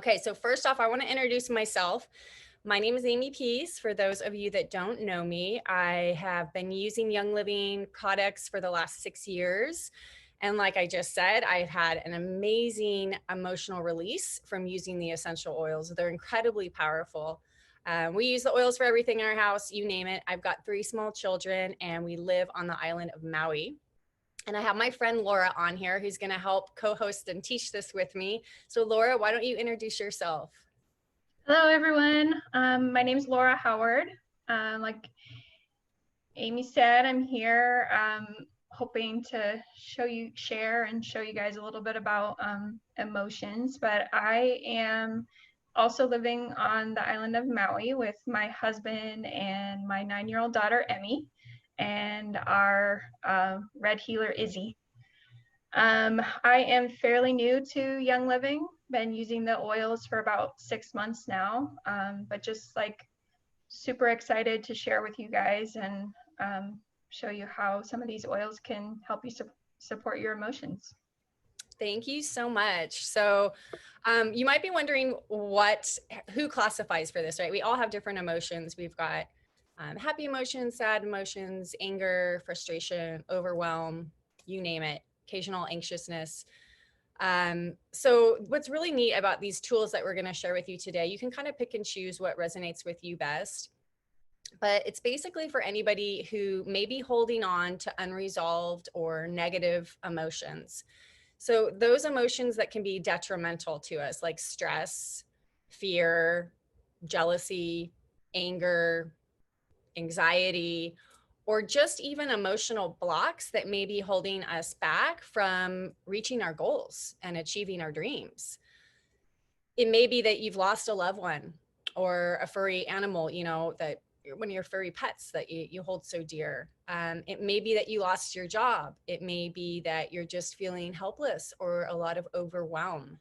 Okay, so first off, I want to introduce myself. My name is Amy Pease. For those of you that don't know me, I have been using Young Living products for the last 6 years. And like I just said, I've had an amazing emotional release from using the essential oils. They're incredibly powerful. We use the oils for everything in our house, you name it. I've got 3 small children and we live on the island of Maui. And I have my friend Laura on here who's going to help co-host and teach this with me. So Laura, why don't you introduce yourself? Hello, everyone. My name is Laura Howard. Like Amy said, I'm here hoping to share and show you guys a little bit about emotions. But I am also living on the island of Maui with my husband and my 9-year-old daughter, Emmy, and our red heeler, Izzy. I am fairly new to Young Living, been using the oils for about 6 months now, but just like super excited to share with you guys and show you how some of these oils can help you support your emotions. Thank you so much. So you might be wondering who classifies for this, right? We all have different emotions. We've got happy emotions, sad emotions, anger, frustration, overwhelm, you name it, occasional anxiousness. So what's really neat about these tools that we're going to share with you today, you can kind of pick and choose what resonates with you best. But it's basically for anybody who may be holding on to unresolved or negative emotions. So those emotions that can be detrimental to us, like stress, fear, jealousy, anger, anxiety, or just even emotional blocks that may be holding us back from reaching our goals and achieving our dreams. It may be that you've lost a loved one or a furry animal, that one of your furry pets that you hold so dear. It may be that you lost your job. It may be that you're just feeling helpless or a lot of overwhelm.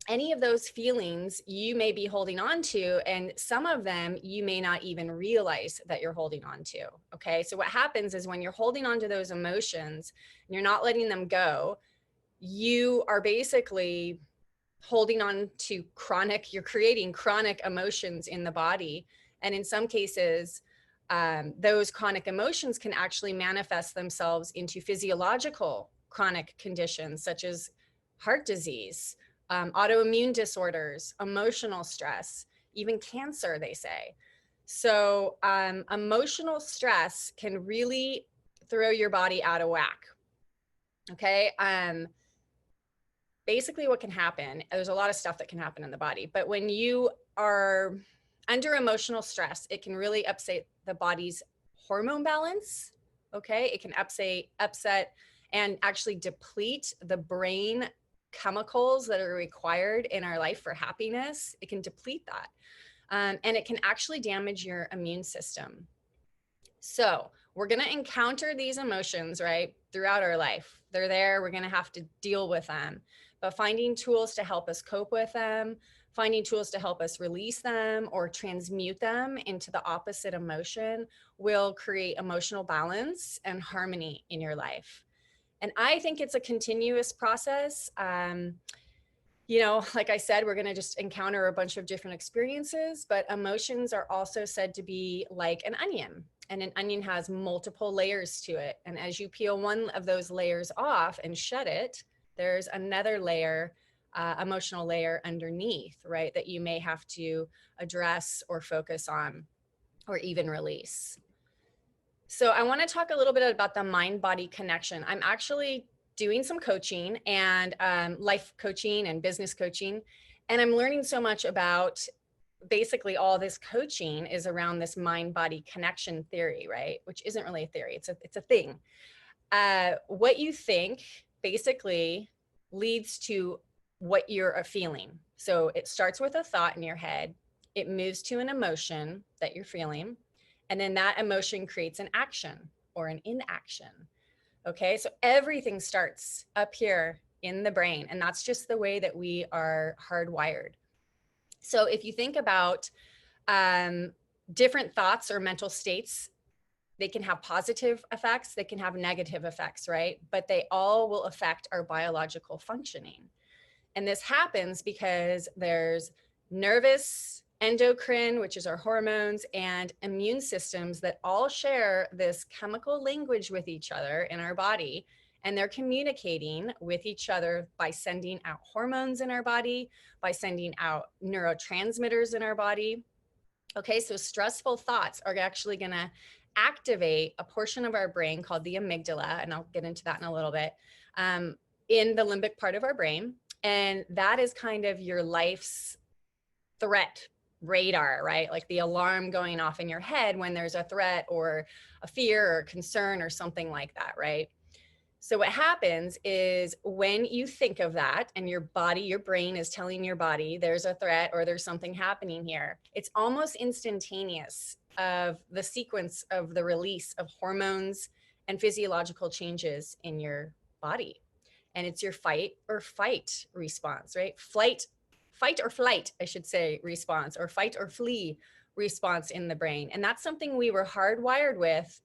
Any of those feelings you may be holding on to, and some of them you may not even realize that you're holding on to. Okay, so what happens is when you're holding on to those emotions and you're not letting them go, you are basically holding on to you're creating chronic emotions in the body. And in some cases, those chronic emotions can actually manifest themselves into physiological chronic conditions such as heart disease, autoimmune disorders, emotional stress, even cancer, they say. So emotional stress can really throw your body out of whack. Okay. Basically what can happen, there's a lot of stuff that can happen in the body, but when you are under emotional stress, it can really upset the body's hormone balance. Okay. It can upset and actually deplete the brain chemicals that are required in our life for happiness. It can deplete that. And it can actually damage your immune system. So we're going to encounter these emotions, right, throughout our life. They're there. We're going to have to deal with them. But finding tools to help us cope with them, finding tools to help us release them or transmute them into the opposite emotion will create emotional balance and harmony in your life. And I think it's a continuous process. Like I said, we're going to just encounter a bunch of different experiences, but emotions are also said to be like an onion, and an onion has multiple layers to it. And as you peel one of those layers off and shed it, there's another layer, emotional layer underneath, right, that you may have to address or focus on or even release. So I want to talk a little bit about the mind-body connection. I'm actually doing some coaching and life coaching and business coaching, and I'm learning so much about basically all this coaching is around this mind-body connection theory, right? Which isn't really a theory, it's a thing. What you think basically leads to what you're feeling. So it starts with a thought in your head, it moves to an emotion that you're feeling, and then that emotion creates an action or an inaction. Okay, so everything starts up here in the brain, and that's just the way that we are hardwired. So if you think about different thoughts or mental states, they can have positive effects, they can have negative effects, right? But they all will affect our biological functioning. And this happens because there's nervous, endocrine, which is our hormones, and immune systems that all share this chemical language with each other in our body. And they're communicating with each other by sending out hormones in our body, by sending out neurotransmitters in our body. Okay, so stressful thoughts are actually going to activate a portion of our brain called the amygdala, and I'll get into that in a little bit, in the limbic part of our brain. And that is kind of your life's threat radar, right? Like the alarm going off in your head when there's a threat or a fear or concern or something like that, right? So what happens is when you think of that and your body, your brain is telling your body there's a threat or there's something happening here, it's almost instantaneous of the sequence of the release of hormones and physiological changes in your body. And it's your fight or fight response, right? Fight or flight, I should say, response, or fight or flee response in the brain. And that's something we were hardwired with,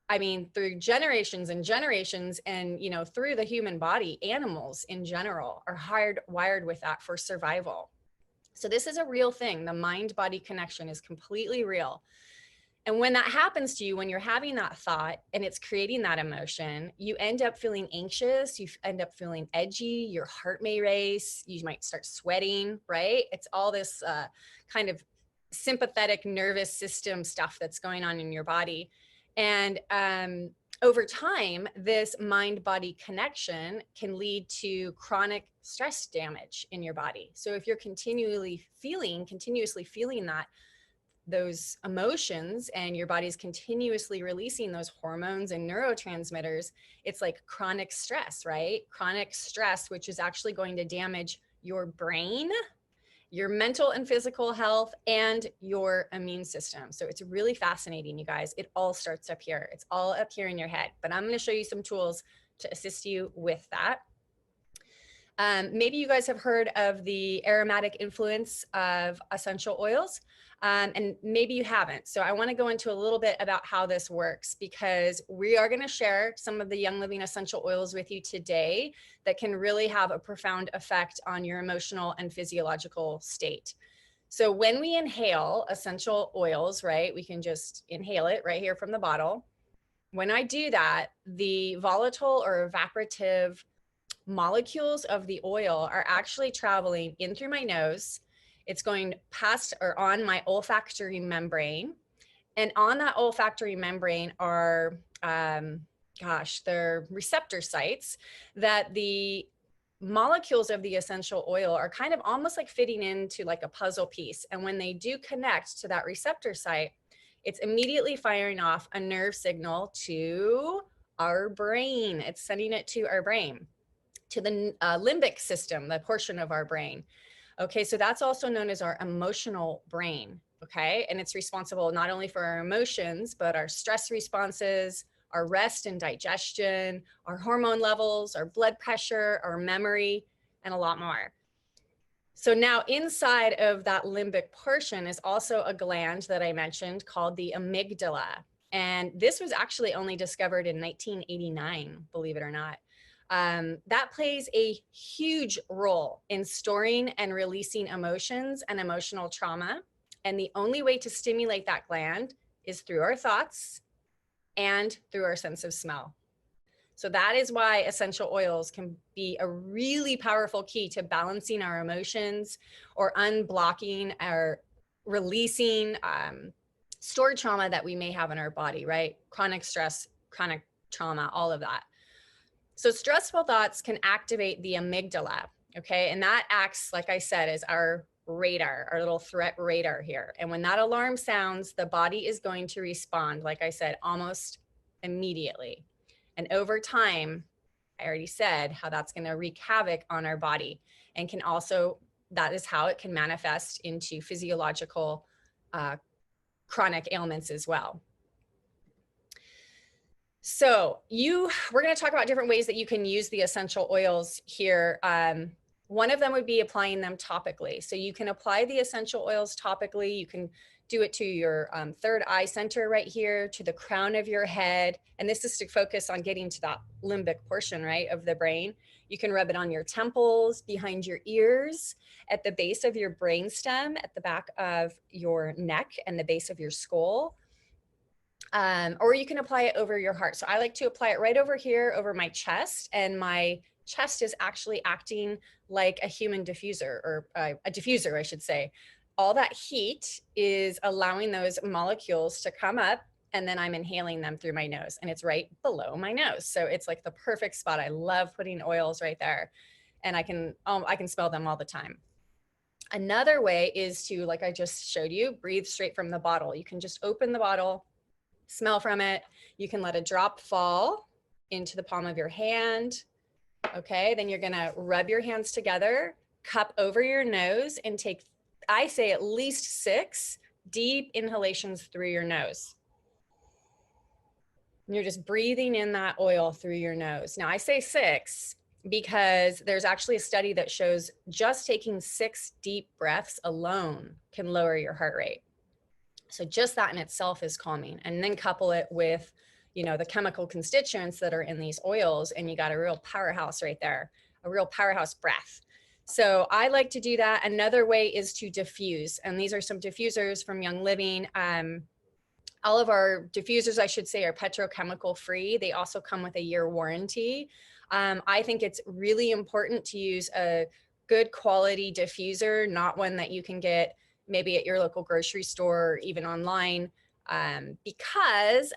I mean, through generations and generations, and, you know, through the human body. Animals in general are hardwired with that for survival. So this is a real thing. The mind-body connection is completely real. And when that happens to you, when you're having that thought and it's creating that emotion, you end up feeling anxious, you end up feeling edgy, your heart may race, you might start sweating, right? It's all this kind of sympathetic nervous system stuff that's going on in your body. And over time, this mind-body connection can lead to chronic stress damage in your body. So if you're continuously feeling that, those emotions, and your body's continuously releasing those hormones and neurotransmitters, it's like chronic stress, right? Chronic stress, which is actually going to damage your brain, your mental and physical health, and your immune system. So it's really fascinating, you guys. It all starts up here. It's all up here in your head. But I'm going to show you some tools to assist you with that. Maybe you guys have heard of the aromatic influence of essential oils, and maybe you haven't. So I want to go into a little bit about how this works, because we are going to share some of the Young Living essential oils with you today that can really have a profound effect on your emotional and physiological state. So when we inhale essential oils, right, we can just inhale it right here from the bottle. When I do that, the volatile or evaporative molecules of the oil are actually traveling in through my nose. It's going past or on my olfactory membrane. And on that olfactory membrane are, they're receptor sites that the molecules of the essential oil are kind of almost like fitting into like a puzzle piece. And when they do connect to that receptor site, it's immediately firing off a nerve signal to our brain. It's sending it to our brain, to the limbic system, the portion of our brain. Okay, so that's also known as our emotional brain, okay? And it's responsible not only for our emotions, but our stress responses, our rest and digestion, our hormone levels, our blood pressure, our memory, and a lot more. So now inside of that limbic portion is also a gland that I mentioned called the amygdala. And this was actually only discovered in 1989, believe it or not. That plays a huge role in storing and releasing emotions and emotional trauma. And the only way to stimulate that gland is through our thoughts and through our sense of smell. So that is why essential oils can be a really powerful key to balancing our emotions or unblocking or releasing stored trauma that we may have in our body, right? Chronic stress, chronic trauma, all of that. So stressful thoughts can activate the amygdala, okay? And that acts, like I said, as our radar, our little threat radar here. And when that alarm sounds, the body is going to respond, like I said, almost immediately. And over time, I already said how that's going to wreak havoc on our body, and can also, that is how it can manifest into physiological chronic ailments as well. So we're going to talk about different ways that you can use the essential oils here. One of them would be applying them topically. So you can apply the essential oils topically. You can do it to your third eye center right here, to the crown of your head. And this is to focus on getting to that limbic portion, right, of the brain. You can rub it on your temples, behind your ears, at the base of your brainstem, at the back of your neck and the base of your skull. Or you can apply it over your heart. So I like to apply it right over here, over my chest, and my chest is actually acting like a human diffuser, or a diffuser, I should say. All that heat is allowing those molecules to come up, and then I'm inhaling them through my nose, and it's right below my nose. So it's like the perfect spot. I love putting oils right there, and I can smell them all the time. Another way is to, like I just showed you, breathe straight from the bottle. You can just open the bottle, smell from it. You can let a drop fall into the palm of your hand. Okay, then you're gonna rub your hands together, cup over your nose, and take, I say, at least 6 deep inhalations through your nose. And you're just breathing in that oil through your nose. Now I say 6 because there's actually a study that shows just taking 6 deep breaths alone can lower your heart rate. So just that in itself is calming. And then couple it with, you know, the chemical constituents that are in these oils, and you got a real powerhouse right there, a real powerhouse breath. So I like to do that. Another way is to diffuse. And these are some diffusers from Young Living. All of our diffusers, I should say, are petrochemical free. They also come with a year warranty. I think it's really important to use a good quality diffuser, not one that you can get maybe at your local grocery store or even online, because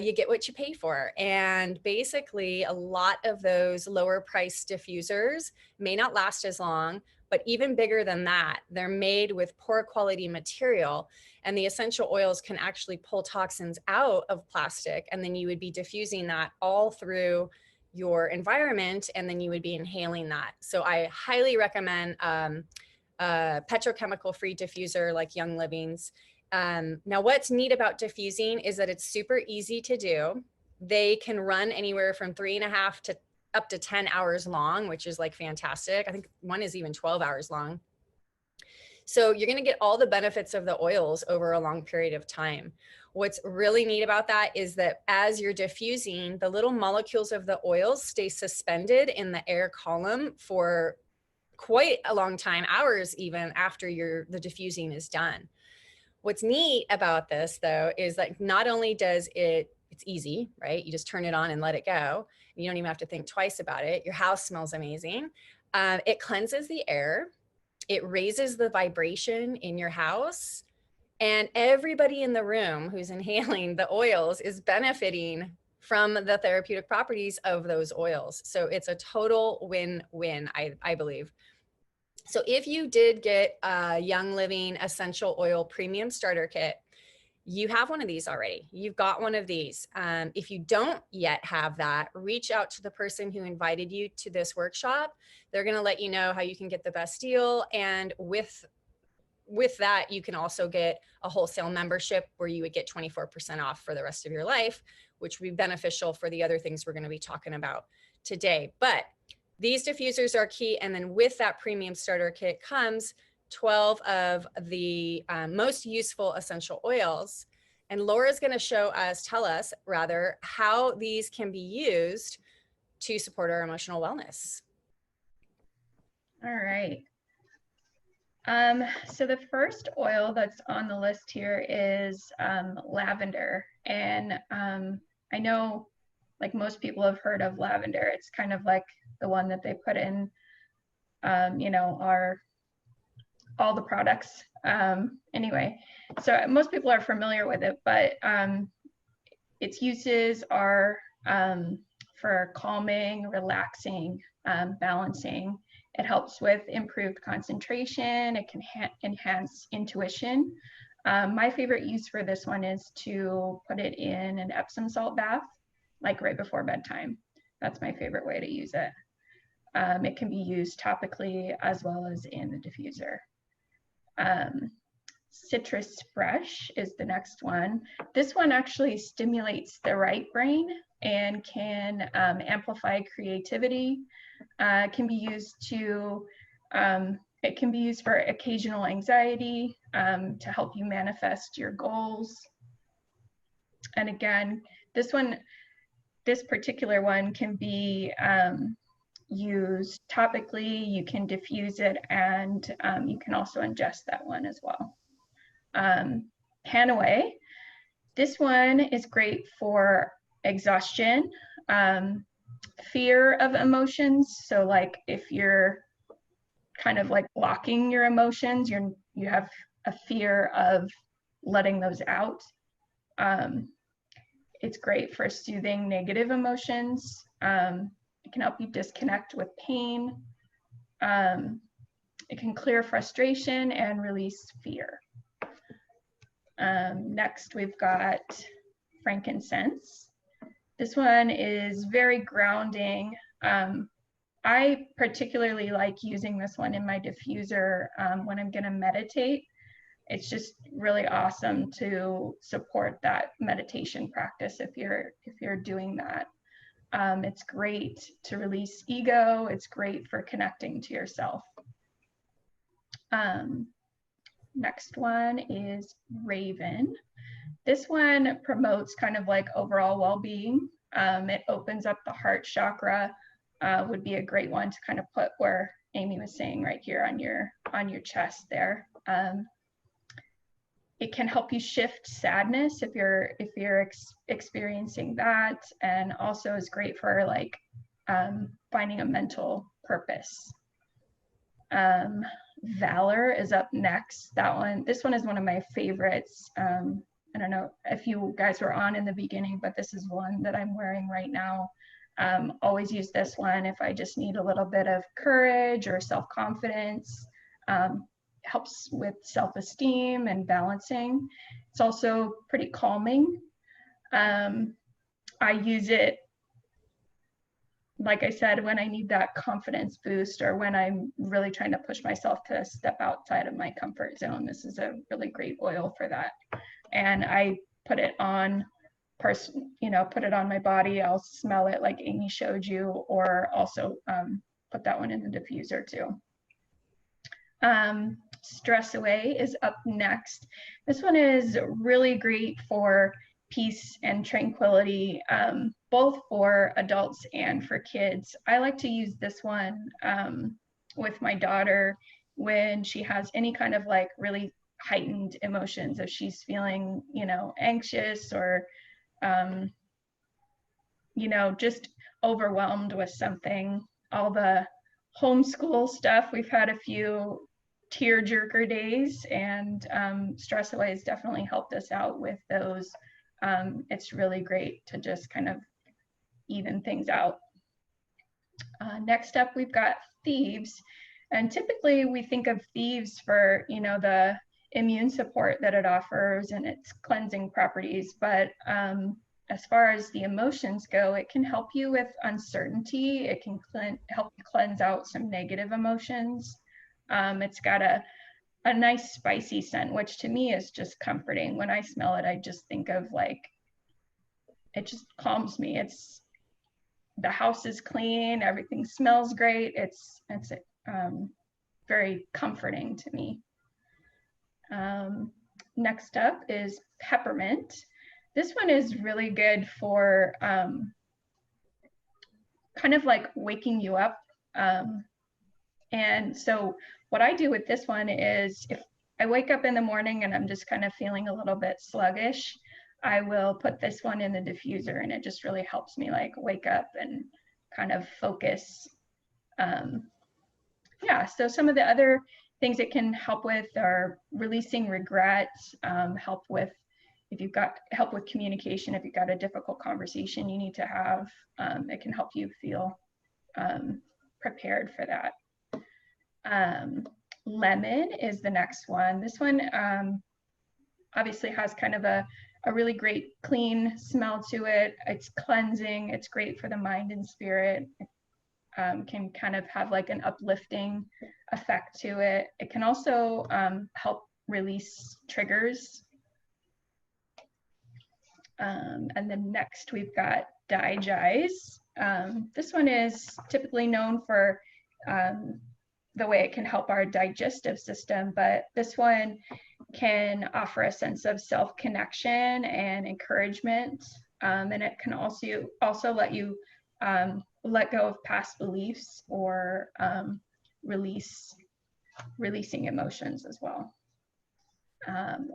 you get what you pay for. And basically a lot of those lower price diffusers may not last as long, but even bigger than that, they're made with poor quality material, and the essential oils can actually pull toxins out of plastic, and then you would be diffusing that all through your environment, and then you would be inhaling that. So I highly recommend petrochemical free diffuser like Young Living's. Now what's neat about diffusing is that it's super easy to do. They can run anywhere from 3.5 to up to 10 hours long, which is like fantastic. I think one is even 12 hours long. So you're going to get all the benefits of the oils over a long period of time. What's really neat about that is that as you're diffusing, the little molecules of the oils stay suspended in the air column for quite a long time, hours even after the diffusing is done. What's neat about this though is that not only does it's easy, right? You just turn it on and let it go. You don't even have to think twice about it. Your house smells amazing. It cleanses the air. It raises the vibration in your house. And everybody in the room who's inhaling the oils is benefiting from the therapeutic properties of those oils. So it's a total win-win, I believe. So if you did get a Young Living Essential Oil Premium Starter Kit, you have one of these already. You've got one of these. If you don't yet have that, reach out to the person who invited you to this workshop. They're gonna let you know how you can get the best deal. And with that, you can also get a wholesale membership where you would get 24% off for the rest of your life, which would be beneficial for the other things we're gonna be talking about today. But these diffusers are key. And then with that premium starter kit comes 12 of the most useful essential oils. And Laura's going to tell us how these can be used to support our emotional wellness. All right. So the first oil that's on the list here is lavender. And I know like most people have heard of lavender. It's kind of like the one that they put in, you know, all the products. Anyway, so most people are familiar with it, but its uses are for calming, relaxing, balancing. It helps with improved concentration. It can enhance intuition. My favorite use for this one is to put it in an Epsom salt bath, like right before bedtime. That's my favorite way to use it. It can be used topically as well as in the diffuser. Citrus Fresh is the next one. This one actually stimulates the right brain and can amplify creativity. Can be used to It can be used for occasional anxiety to help you manifest your goals. And again, this particular one can be used topically. You can diffuse it, and you can also ingest that one as well. Hanaway. This one is great for exhaustion, fear of emotions. So like if you're kind of like blocking your emotions, you have a fear of letting those out. It's great for soothing negative emotions. It can help you disconnect with pain. It can clear frustration and release fear. Next, we've got frankincense. This one is very grounding. I particularly like using this one in my diffuser when I'm gonna meditate. It's just really awesome to support that meditation practice if you're doing that. It's great to release ego. It's great for connecting to yourself. Next one is Raven. This one promotes kind of like overall well-being. It opens up the heart chakra. Would be a great one to kind of put where Amy was saying right here on your chest there. It can help you shift sadness if you're experiencing that, and also is great for like finding a mental purpose. Valor is up next. This one is one of my favorites. I don't know if you guys were on in the beginning, but this is one that I'm wearing right now. Always use this one if I just need a little bit of courage or self-confidence. Helps with self-esteem and balancing. It's also pretty calming. I use it, like I said, when I need that confidence boost or when I'm really trying to push myself to step outside of my comfort zone. This is a really great oil for that. And I put it on put it on my body. I'll smell it like Amy showed you, or also put that one in the diffuser too. Stress Away is up next. This one is really great for peace and tranquility, both for adults and for kids. I like to use this one with my daughter when she has any kind of like really heightened emotions. If she's feeling, anxious or, just overwhelmed with something. All the homeschool stuff, we've had a few tearjerker days, and Stress Away has definitely helped us out with those. It's really great to just kind of even things out. Next up, we've got Thieves. And typically we think of Thieves for, the immune support that it offers and its cleansing properties. But as far as the emotions go, it can help you with uncertainty. It can help you cleanse out some negative emotions. It's got a nice spicy scent, which to me is just comforting. When I smell it, I just think of like, it just calms me. The house is clean, everything smells great. It's very comforting to me. Next up is Peppermint. This one is really good for kind of like waking you up. And so what I do with this one is if I wake up in the morning and I'm just kind of feeling a little bit sluggish, I will put this one in the diffuser, and it just really helps me like wake up and kind of focus. So some of the other things it can help with are releasing regret, help with communication. If you've got a difficult conversation you need to have, it can help you feel prepared for that. Lemon is the next one. This one obviously has kind of a really great clean smell to it. It's cleansing. It's great for the mind and spirit. It can kind of have like an uplifting effect to it. It can also help release triggers. And then next we've got Digize. This one is typically known for the way it can help our digestive system, but this one can offer a sense of self-connection and encouragement. And it can also let you let go of past beliefs or releasing emotions as well.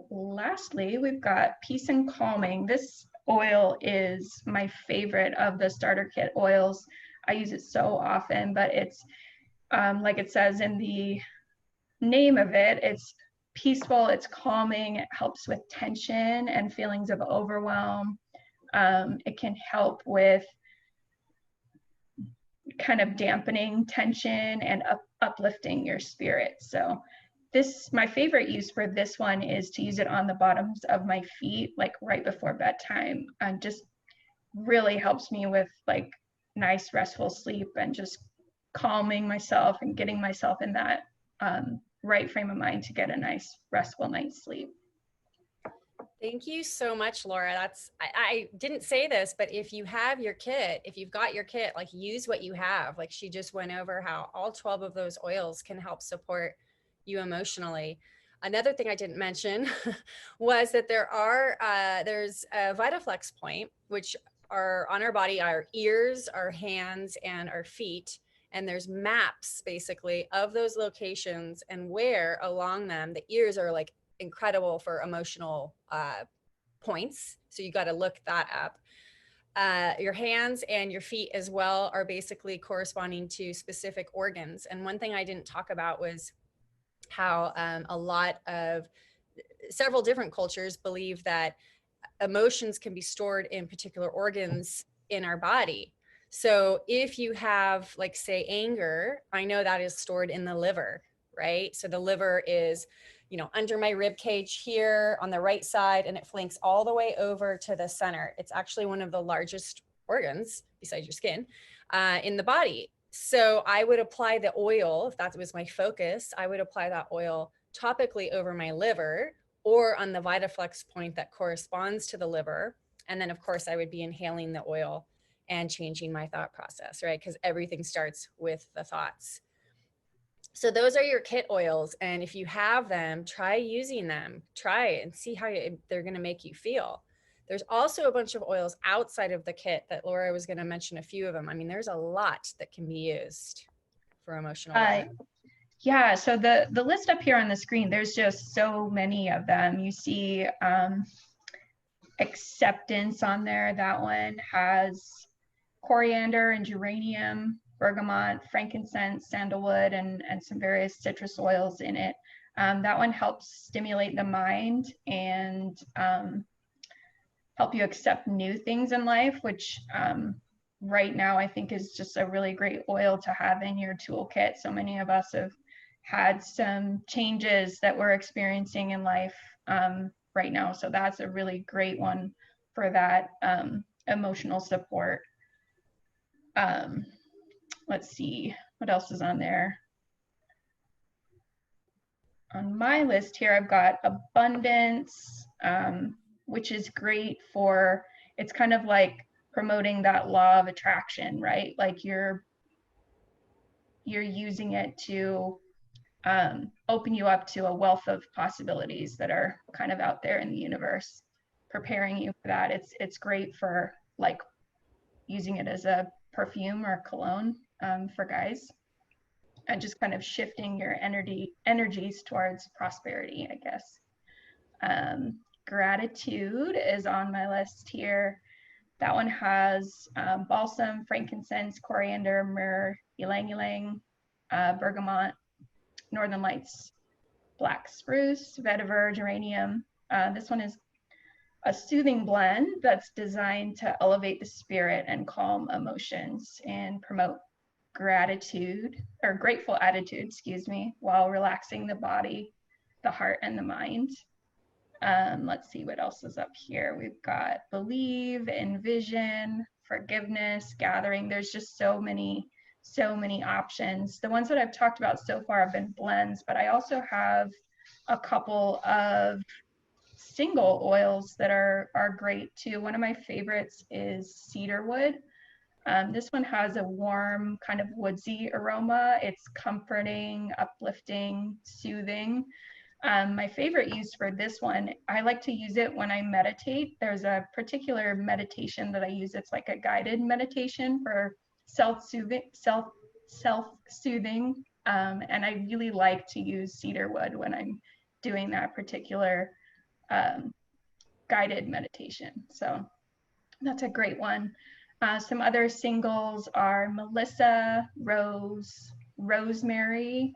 Lastly, we've got Peace and Calming. This oil is my favorite of the starter kit oils. I use it so often, but it's like it says in the name of it, it's peaceful, it's calming, it helps with tension and feelings of overwhelm. It can help with kind of dampening tension and uplifting your spirit. So my favorite use for this one is to use it on the bottoms of my feet, like right before bedtime, and just really helps me with like nice restful sleep and just calming myself and getting myself in that right frame of mind to get a nice restful night's sleep. Thank you so much, Laura. I didn't say this, but if you have your kit, if you've got your kit, like use what you have. Like she just went over how all 12 of those oils can help support you emotionally. Another thing I didn't mention was that there's a VitaFlex point, which are on our body, our ears, our hands, and our feet. And there's maps basically of those locations and where along them. The ears are like incredible for emotional points. So you got to look that up. Your hands and your feet as well are basically corresponding to specific organs. And one thing I didn't talk about was how several different cultures believe that emotions can be stored in particular organs in our body. So if you have, like, say, anger, I know that is stored in the liver, right? So the liver is, under my rib cage here on the right side, and it flanks all the way over to the center. It's actually one of the largest organs besides your skin in the body. So I would apply the oil, if that was my focus, I would apply that oil topically over my liver or on the VitaFlex point that corresponds to the liver. And then of course I would be inhaling the oil and changing my thought process, right? Because everything starts with the thoughts. So those are your kit oils. And if you have them, try using them, try it and see how they're going to make you feel. There's also a bunch of oils outside of the kit that Laura was going to mention a few of them. I mean, there's a lot that can be used for emotional wellness. Yeah, so the list up here on the screen, there's just so many of them. You see acceptance on there. That one has coriander and geranium, bergamot, frankincense, sandalwood, and some various citrus oils in it. That one helps stimulate the mind and help you accept new things in life, which right now I think is just a really great oil to have in your toolkit. So many of us have had some changes that we're experiencing in life right now. So that's a really great one for that emotional support. Let's see, what else is on there? On my list here, I've got abundance, which is great for, it's kind of like promoting that law of attraction, right? Like you're using it to open you up to a wealth of possibilities that are kind of out there in the universe, preparing you for that. It's great for like using it as a perfume or cologne for guys, and just kind of shifting your energies towards prosperity, I guess. Gratitude is on my list here. That one has balsam, frankincense, coriander, myrrh, ylang ylang, bergamot, northern lights, black spruce, vetiver, geranium. This one is a soothing blend that's designed to elevate the spirit and calm emotions and promote gratitude or grateful attitude, while relaxing the body, the heart, and the mind. Let's see what else is up here. We've got believe, envision, forgiveness, gathering. There's just so many options. The ones that I've talked about so far have been blends, but I also have a couple of single oils that are great too. One of my favorites is cedarwood. This one has a warm, kind of woodsy aroma. It's comforting, uplifting, soothing. My favorite use for this one, I like to use it when I meditate. There's a particular meditation that I use. It's like a guided meditation for self-soothing, self-soothing. And I really like to use cedar wood when I'm doing that particular guided meditation. So that's a great one. Some other singles are Melissa, Rose, Rosemary.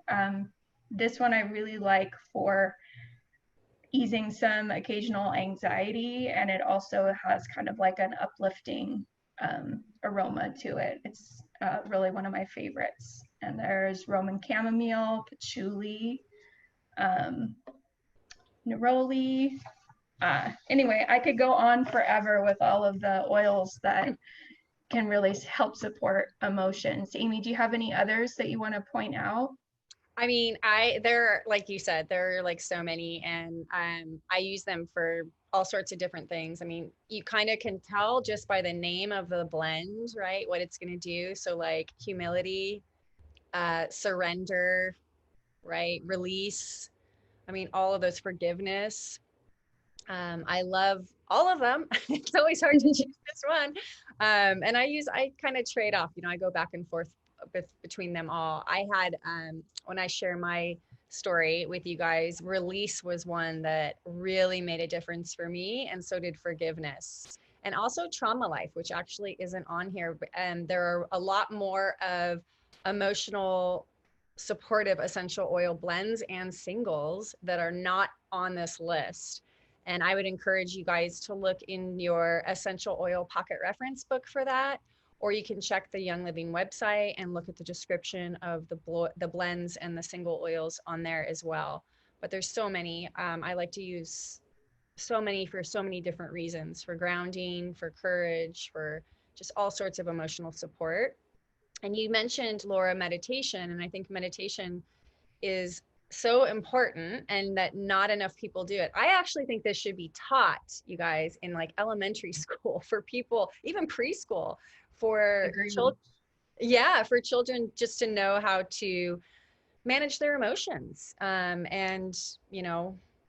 This one I really like for easing some occasional anxiety, and it also has kind of like an uplifting aroma to it. It's really one of my favorites. And there's Roman chamomile, patchouli, neroli. Anyway, I could go on forever with all of the oils that can really help support emotions. Amy, do you have any others that you want to point out? I mean, like you said, there are like so many, and I use them for all sorts of different things. I mean, you kind of can tell just by the name of the blend, right, what it's going to do. So like humility, surrender, right, release. I mean, all of those, forgiveness. I love all of them. It's always hard to choose this one. And I kind of trade off, I go back and forth between them all. I had, when I share my story with you guys, release was one that really made a difference for me. And so did forgiveness, and also trauma life, which actually isn't on here. And there are a lot more of emotional supportive essential oil blends and singles that are not on this list. And I would encourage you guys to look in your essential oil pocket reference book for that, or you can check the Young Living website and look at the description of the blends and the single oils on there as well. But there's so many. I like to use so many for so many different reasons, for grounding, for courage, for just all sorts of emotional support. And you mentioned, Laura, meditation, and I think meditation is so important and that not enough people do it. I actually think this should be taught, you guys, in like elementary school for people, even preschool, for children. Yeah, for children, just to know how to manage their emotions, and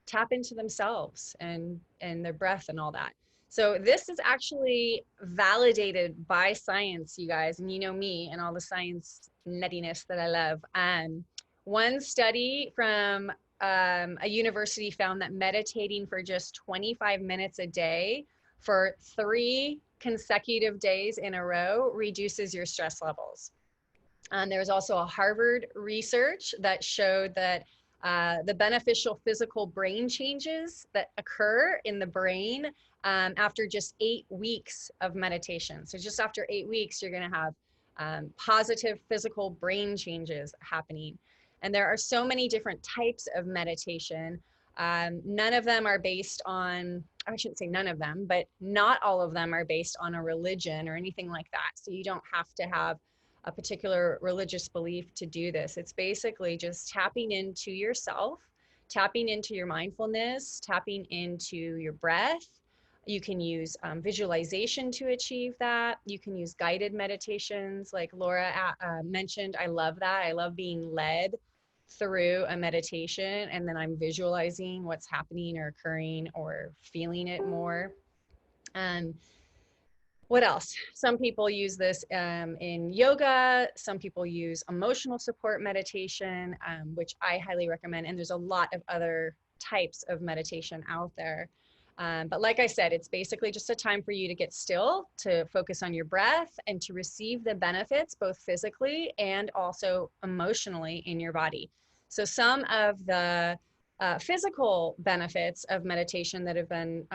tap into themselves and their breath and all that. So this is actually validated by science, you guys, and you know me and all the science nuttiness that I love. One study from a university found that meditating for just 25 minutes a day for 3 consecutive days in a row reduces your stress levels. There was also a Harvard research that showed that the beneficial physical brain changes that occur in the brain after just 8 weeks of meditation. So just after 8 weeks, you're going to have positive physical brain changes happening. And there are so many different types of meditation. None of them are based on, I shouldn't say none of them, but not all of them are based on a religion or anything like that. So you don't have to have a particular religious belief to do this. It's basically just tapping into yourself, tapping into your mindfulness, tapping into your breath. You can use visualization to achieve that. You can use guided meditations like Laura mentioned. I love that. I love being led through a meditation, and then I'm visualizing what's happening or occurring or feeling it more. What else? Some people use this in yoga. Some people use emotional support meditation, which I highly recommend. And there's a lot of other types of meditation out there. But like I said, it's basically just a time for you to get still, to focus on your breath, and to receive the benefits both physically and also emotionally in your body. So some of the physical benefits of meditation that have been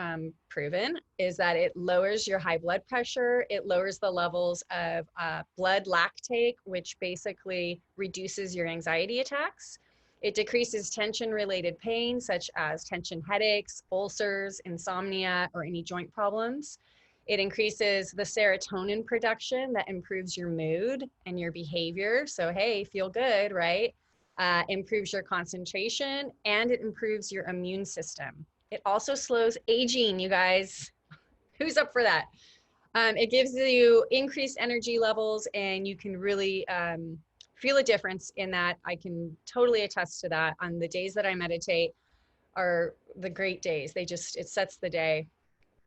proven is that it lowers your high blood pressure. It lowers the levels of blood lactate, which basically reduces your anxiety attacks. It decreases tension-related pain, such as tension headaches, ulcers, insomnia, or any joint problems. It increases the serotonin production that improves your mood and your behavior. So, hey, feel good, right? Improves your concentration, and it improves your immune system. It also slows aging, you guys. Who's up for that? It gives you increased energy levels, and you can really feel a difference in that. I can totally attest to that. On the days that I meditate are the great days. It sets the day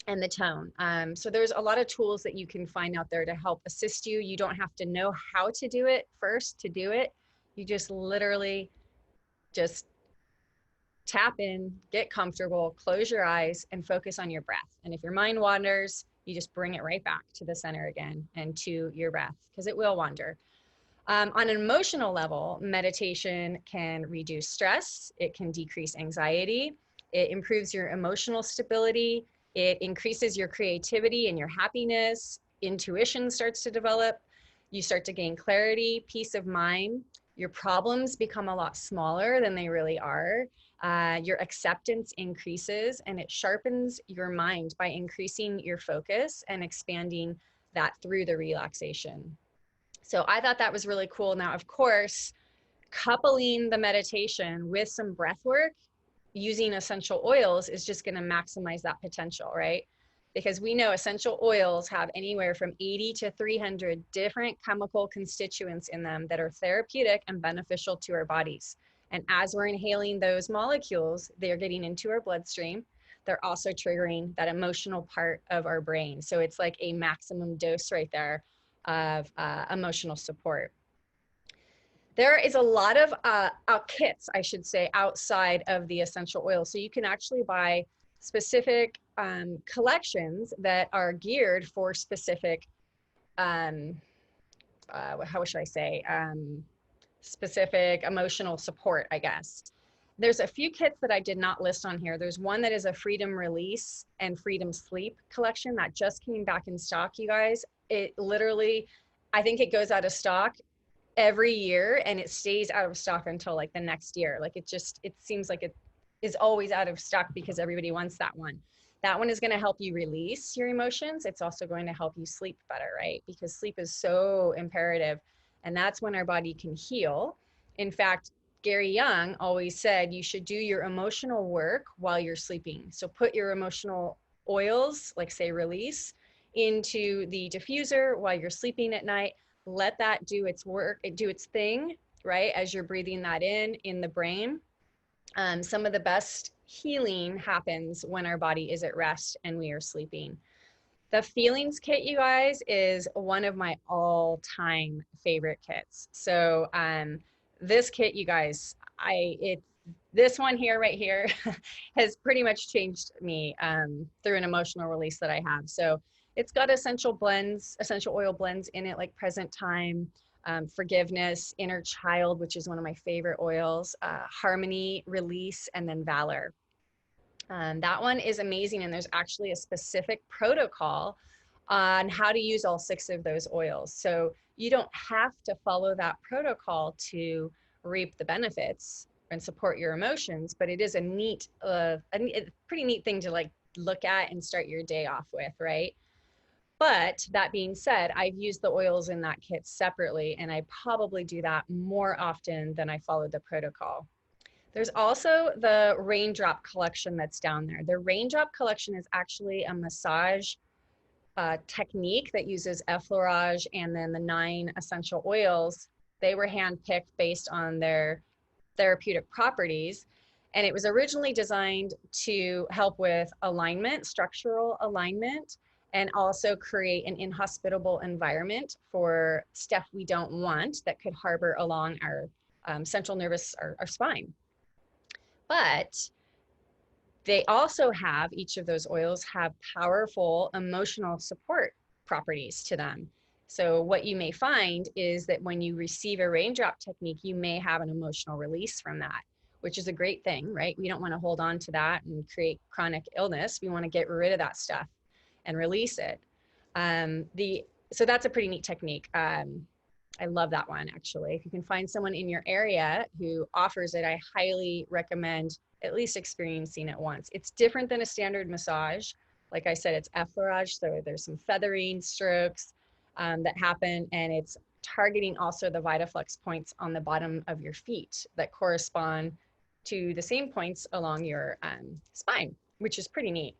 and the tone. So there's a lot of tools that you can find out there to help assist you. You don't have to know how to do it first to do it. You just literally just tap in, get comfortable, close your eyes, and focus on your breath. And if your mind wanders, you just bring it right back to the center again and to your breath, because it will wander. On an emotional level, meditation can reduce stress, it can decrease anxiety, it improves your emotional stability, it increases your creativity and your happiness, intuition starts to develop, you start to gain clarity, peace of mind, your problems become a lot smaller than they really are. Your acceptance increases, and it sharpens your mind by increasing your focus and expanding that through the relaxation. So I thought that was really cool. Now, of course, coupling the meditation with some breath work using essential oils is just going to maximize that potential, right? Because we know essential oils have anywhere from 80 to 300 different chemical constituents in them that are therapeutic and beneficial to our bodies. And as we're inhaling those molecules, they're getting into our bloodstream. They're also triggering that emotional part of our brain. So it's like a maximum dose right there of emotional support. There is a lot of kits, I should say, outside of the essential oil. So you can actually buy specific collections that are geared for specific, how should I say, specific emotional support, I guess. There's a few kits that I did not list on here. There's one that is a Freedom Release and Freedom Sleep collection that just came back in stock, you guys. It literally, I think it goes out of stock every year, and it stays out of stock until like the next year. Like it seems like it is always out of stock because everybody wants that one. That one is going to help you release your emotions. It's also going to help you sleep better, right? Because sleep is so imperative, and that's when our body can heal. In fact, Gary Young always said you should do your emotional work while you're sleeping. So put your emotional oils, like say release, into the diffuser while you're sleeping at night. Let that do its work, do its thing, right? As you're breathing that in the brain. Some of the best healing happens when our body is at rest and we are sleeping. The Feelings kit, you guys, is one of my all-time favorite kits. So this kit, you guys, this one here, right here, has pretty much changed me through an emotional release that I have. So it's got essential oil blends in it, like Present Time, Forgiveness, Inner Child, which is one of my favorite oils, Harmony, Release, and then Valor. That one is amazing, and there's actually a specific protocol on how to use all 6 of those oils. So you don't have to follow that protocol to reap the benefits and support your emotions, but it is a pretty neat thing to like look at and start your day off with, right? But that being said, I've used the oils in that kit separately, and I probably do that more often than I follow the protocol. There's also the Raindrop collection that's down there. The Raindrop collection is actually a massage technique that uses effleurage and then the 9 essential oils. They were handpicked based on their therapeutic properties. And it was originally designed to help with alignment, structural alignment, and also create an inhospitable environment for stuff we don't want that could harbor along our central nervous, our spine. But they also have, each of those oils have powerful emotional support properties to them. So what you may find is that when you receive a raindrop technique, you may have an emotional release from that, which is a great thing, right? We don't want to hold on to that and create chronic illness. We want to get rid of that stuff and release it. So that's a pretty neat technique. I love that one, actually. If you can find someone in your area who offers it, I highly recommend at least experiencing it once. It's different than a standard massage. Like I said, it's effleurage, so there's some feathering strokes that happen, and it's targeting also the VitaFlex points on the bottom of your feet that correspond to the same points along your spine, which is pretty neat.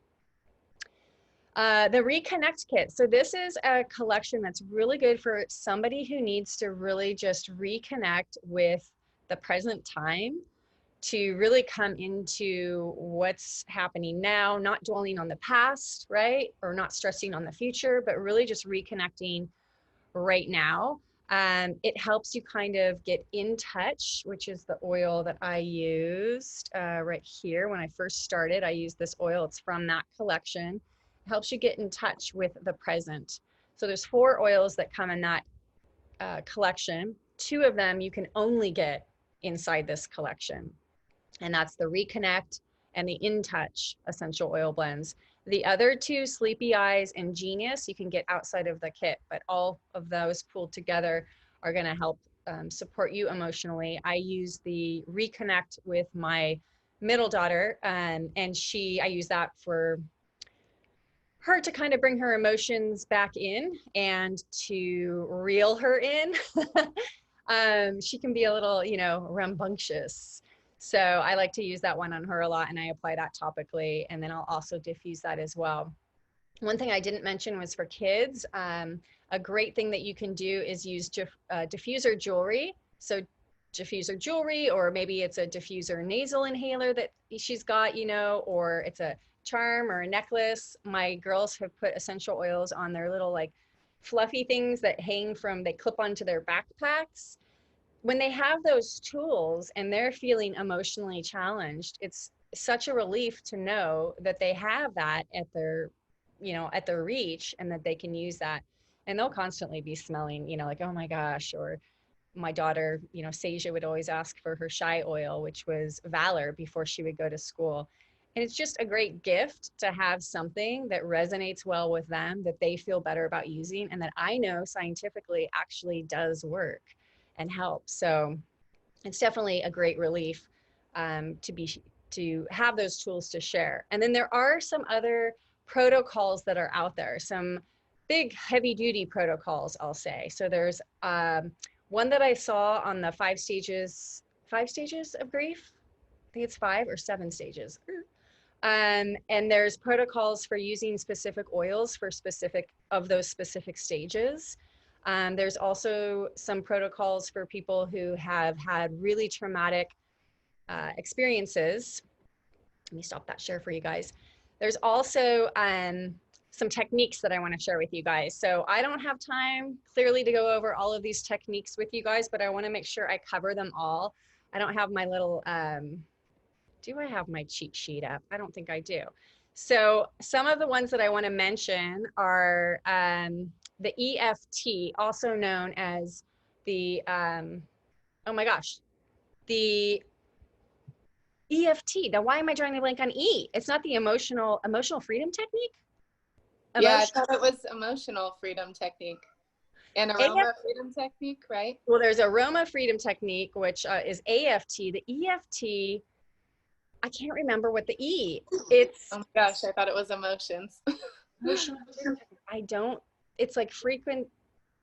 The Reconnect Kit. So this is a collection that's really good for somebody who needs to really just reconnect with the present time, to really come into what's happening now, not dwelling on the past, right? Or not stressing on the future, but really just reconnecting right now. It helps you kind of get in touch, which is the oil that I used right here. When I first started, I used this oil. It's from that collection. It helps you get in touch with the present. So there's 4 oils that come in that collection. 2 of them you can only get inside this collection, and that's the Reconnect and the In Touch essential oil blends. The other 2, Sleepy Eyes and Genius, you can get outside of the kit, but all of those pulled together are going to help support you emotionally. I use the Reconnect with my middle daughter, and I use that for her to kind of bring her emotions back in and to reel her in. She can be a little, rambunctious. So I like to use that one on her a lot, and I apply that topically, and then I'll also diffuse that as well. One thing I didn't mention was for kids. A great thing that you can do is use diffuser jewelry. So diffuser jewelry, or maybe it's a diffuser nasal inhaler that she's got, or it's a charm or a necklace. My girls have put essential oils on their little like fluffy things that they clip onto their backpacks. When they have those tools and they're feeling emotionally challenged, it's such a relief to know that they have that at their reach, and that they can use that. And they'll constantly be smelling, like, oh my gosh. Or my daughter, Seja would always ask for her shy oil, which was Valor, before she would go to school. And it's just a great gift to have something that resonates well with them, that they feel better about using, and that I know scientifically actually does work and help. So it's definitely a great relief to have those tools to share. And then there are some other protocols that are out there, some big heavy duty protocols, I'll say. So there's one that I saw on the 5 stages of grief. I think it's 5 or 7 stages. And there's protocols for using specific oils for specific of those specific stages. There's also some protocols for people who have had really traumatic experiences. Let me stop that share for you guys. There's also some techniques that I want to share with you guys. So I don't have time clearly to go over all of these techniques with you guys, but I want to make sure I cover them all. I don't have my little, do I have my cheat sheet up? I don't think I do. So some of the ones that I want to mention are the EFT, also known as the, oh my gosh, the EFT. Now, why am I drawing a blank on E? It's not the emotional freedom technique? Yeah, I thought it was emotional freedom technique and aroma freedom technique, right? Well, there's aroma freedom technique, which is AFT. The EFT, I can't remember what the E. It's, oh my gosh, I thought it was emotions. Emotional freedom technique. I don't, it's like frequent,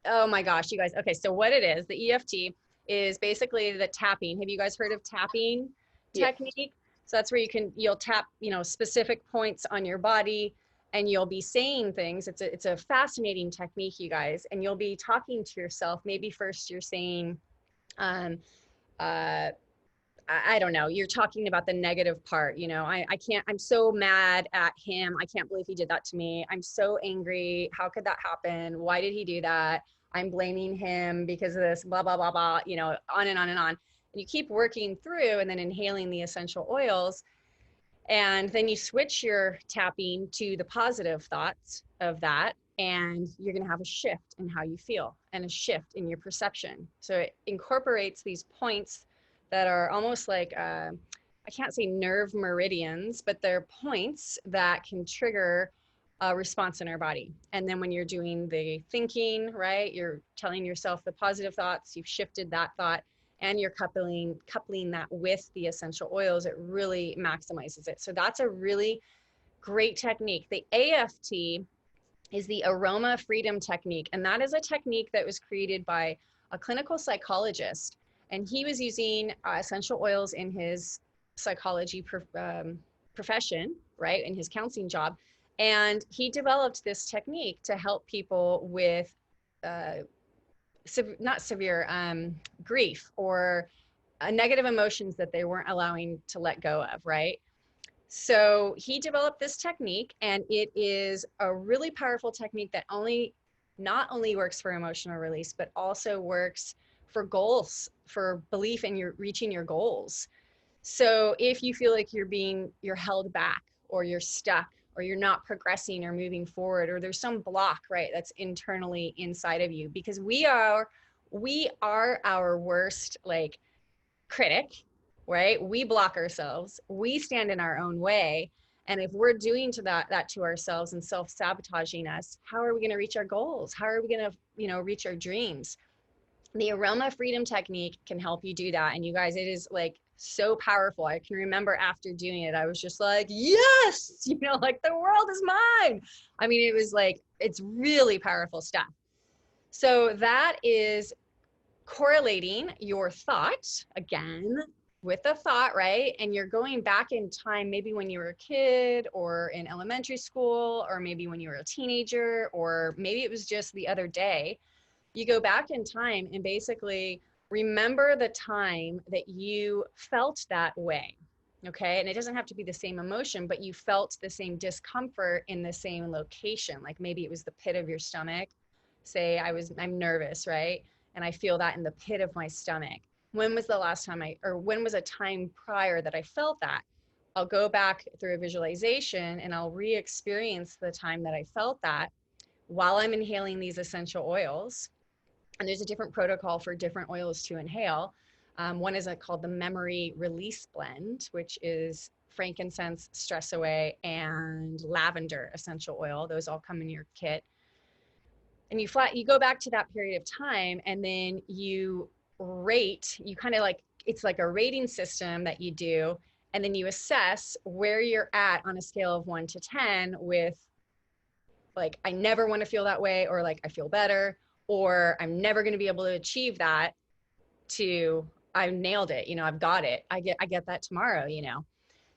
oh my gosh, you guys. Okay, so what it is, the EFT is basically the tapping. Have you guys heard of tapping technique? So that's where you'll tap, specific points on your body, and you'll be saying things. It's a fascinating technique, you guys. And you'll be talking to yourself. Maybe first you're saying, I don't know, you're talking about the negative part, I'm so mad at him. I can't believe he did that to me. I'm so angry. How could that happen? Why did he do that? I'm blaming him because of this, blah, blah, blah, blah, on and on and on. And you keep working through and then inhaling the essential oils. And then you switch your tapping to the positive thoughts of that, and you're going to have a shift in how you feel and a shift in your perception. So it incorporates these points that are almost like, I can't say nerve meridians, but they're points that can trigger a response in our body. And then when you're doing the thinking, right, you're telling yourself the positive thoughts, you've shifted that thought, and you're coupling that with the essential oils, it really maximizes it. So that's a really great technique. The AFT is the aroma freedom technique. And that is a technique that was created by a clinical psychologist. And he was using essential oils in his psychology profession, right, in his counseling job. And he developed this technique to help people with not severe grief or negative emotions that they weren't allowing to let go of, right? So he developed this technique, and it is a really powerful technique that not only works for emotional release, but also works for goals, for belief in your reaching your goals. So if you feel like you're held back, or you're stuck, or you're not progressing or moving forward, or there's some block, right, that's internally inside of you, because we are our worst like critic, right? We block ourselves. We stand in our own way. And if we're doing that to ourselves and self-sabotaging us, how are we going to reach our goals? How are we going to, reach our dreams? The aroma freedom technique can help you do that. And you guys, it is like so powerful. I can remember after doing it, I was just like, yes, like the world is mine. I mean, it was like, it's really powerful stuff. So that is correlating your thought again with the thought, right? And you're going back in time, maybe when you were a kid or in elementary school, or maybe when you were a teenager, or maybe it was just the other day. You go back in time and basically remember the time that you felt that way. Okay. And it doesn't have to be the same emotion, but you felt the same discomfort in the same location. Like maybe it was the pit of your stomach. Say I'm nervous, right? And I feel that in the pit of my stomach. When was the last time when was a time prior that I felt that? I'll go back through a visualization and I'll re-experience the time that I felt that while I'm inhaling these essential oils. And there's a different protocol for different oils to inhale. One is called the memory release blend, which is frankincense, stress away, and lavender essential oil. Those all come in your kit. And you go back to that period of time, and then you kind of like, it's like a rating system that you do. And then you assess where you're at on a scale of 1 to 10 with like, I never want to feel that way, or like, I feel better, or I'm never going to be able to achieve that, to I nailed it, I've got it. I get that tomorrow,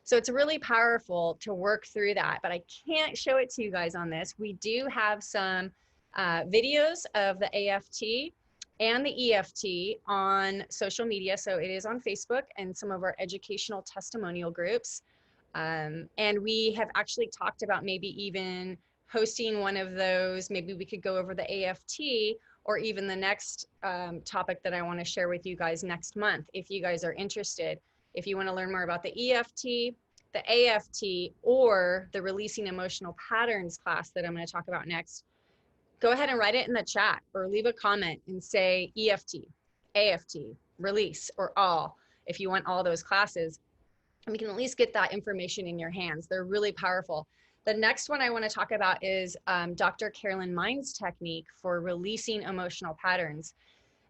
So it's really powerful to work through that, but I can't show it to you guys on this. We do have some videos of the AFT and the EFT on social media. So it is on Facebook and some of our educational testimonial groups. And we have actually talked about maybe even hosting one of those. Maybe we could go over the AFT, or even the next topic that I want to share with you guys next month, if you guys are interested. If you want to learn more about the EFT, the AFT, or the Releasing Emotional Patterns class that I'm going to talk about next, go ahead and write it in the chat or leave a comment and say EFT, AFT, release, or all, if you want all those classes. And we can at least get that information in your hands. They're really powerful. The next one I want to talk about is Dr. Carolyn Mind's technique for releasing emotional patterns.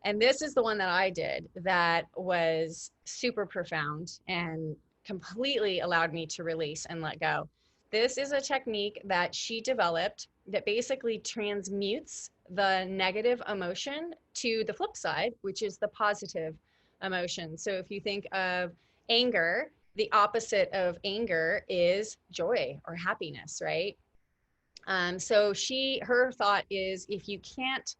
And this is the one that I did that was super profound and completely allowed me to release and let go. This is a technique that she developed that basically transmutes the negative emotion to the flip side, which is the positive emotion. So if you think of anger, the opposite of anger is joy or happiness, right? So her thought is, if you can't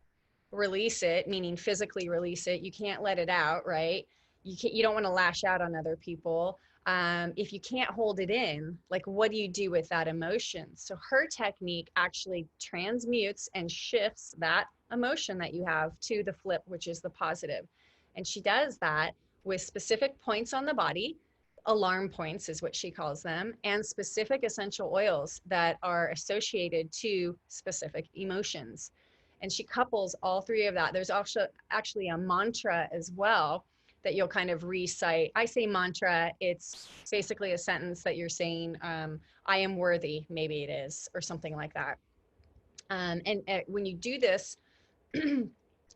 release it, meaning physically release it, you can't let it out, right? You don't want to lash out on other people. If you can't hold it in, like, what do you do with that emotion? So her technique actually transmutes and shifts that emotion that you have to the flip, which is the positive. And she does that with specific points on the body. Alarm points is what she calls them, and specific essential oils that are associated to specific emotions. And she couples all three of that. There's also actually a mantra as well that you'll kind of recite. I say mantra, it's basically a sentence that you're saying, I am worthy, maybe it is, or something like that. And when you do this,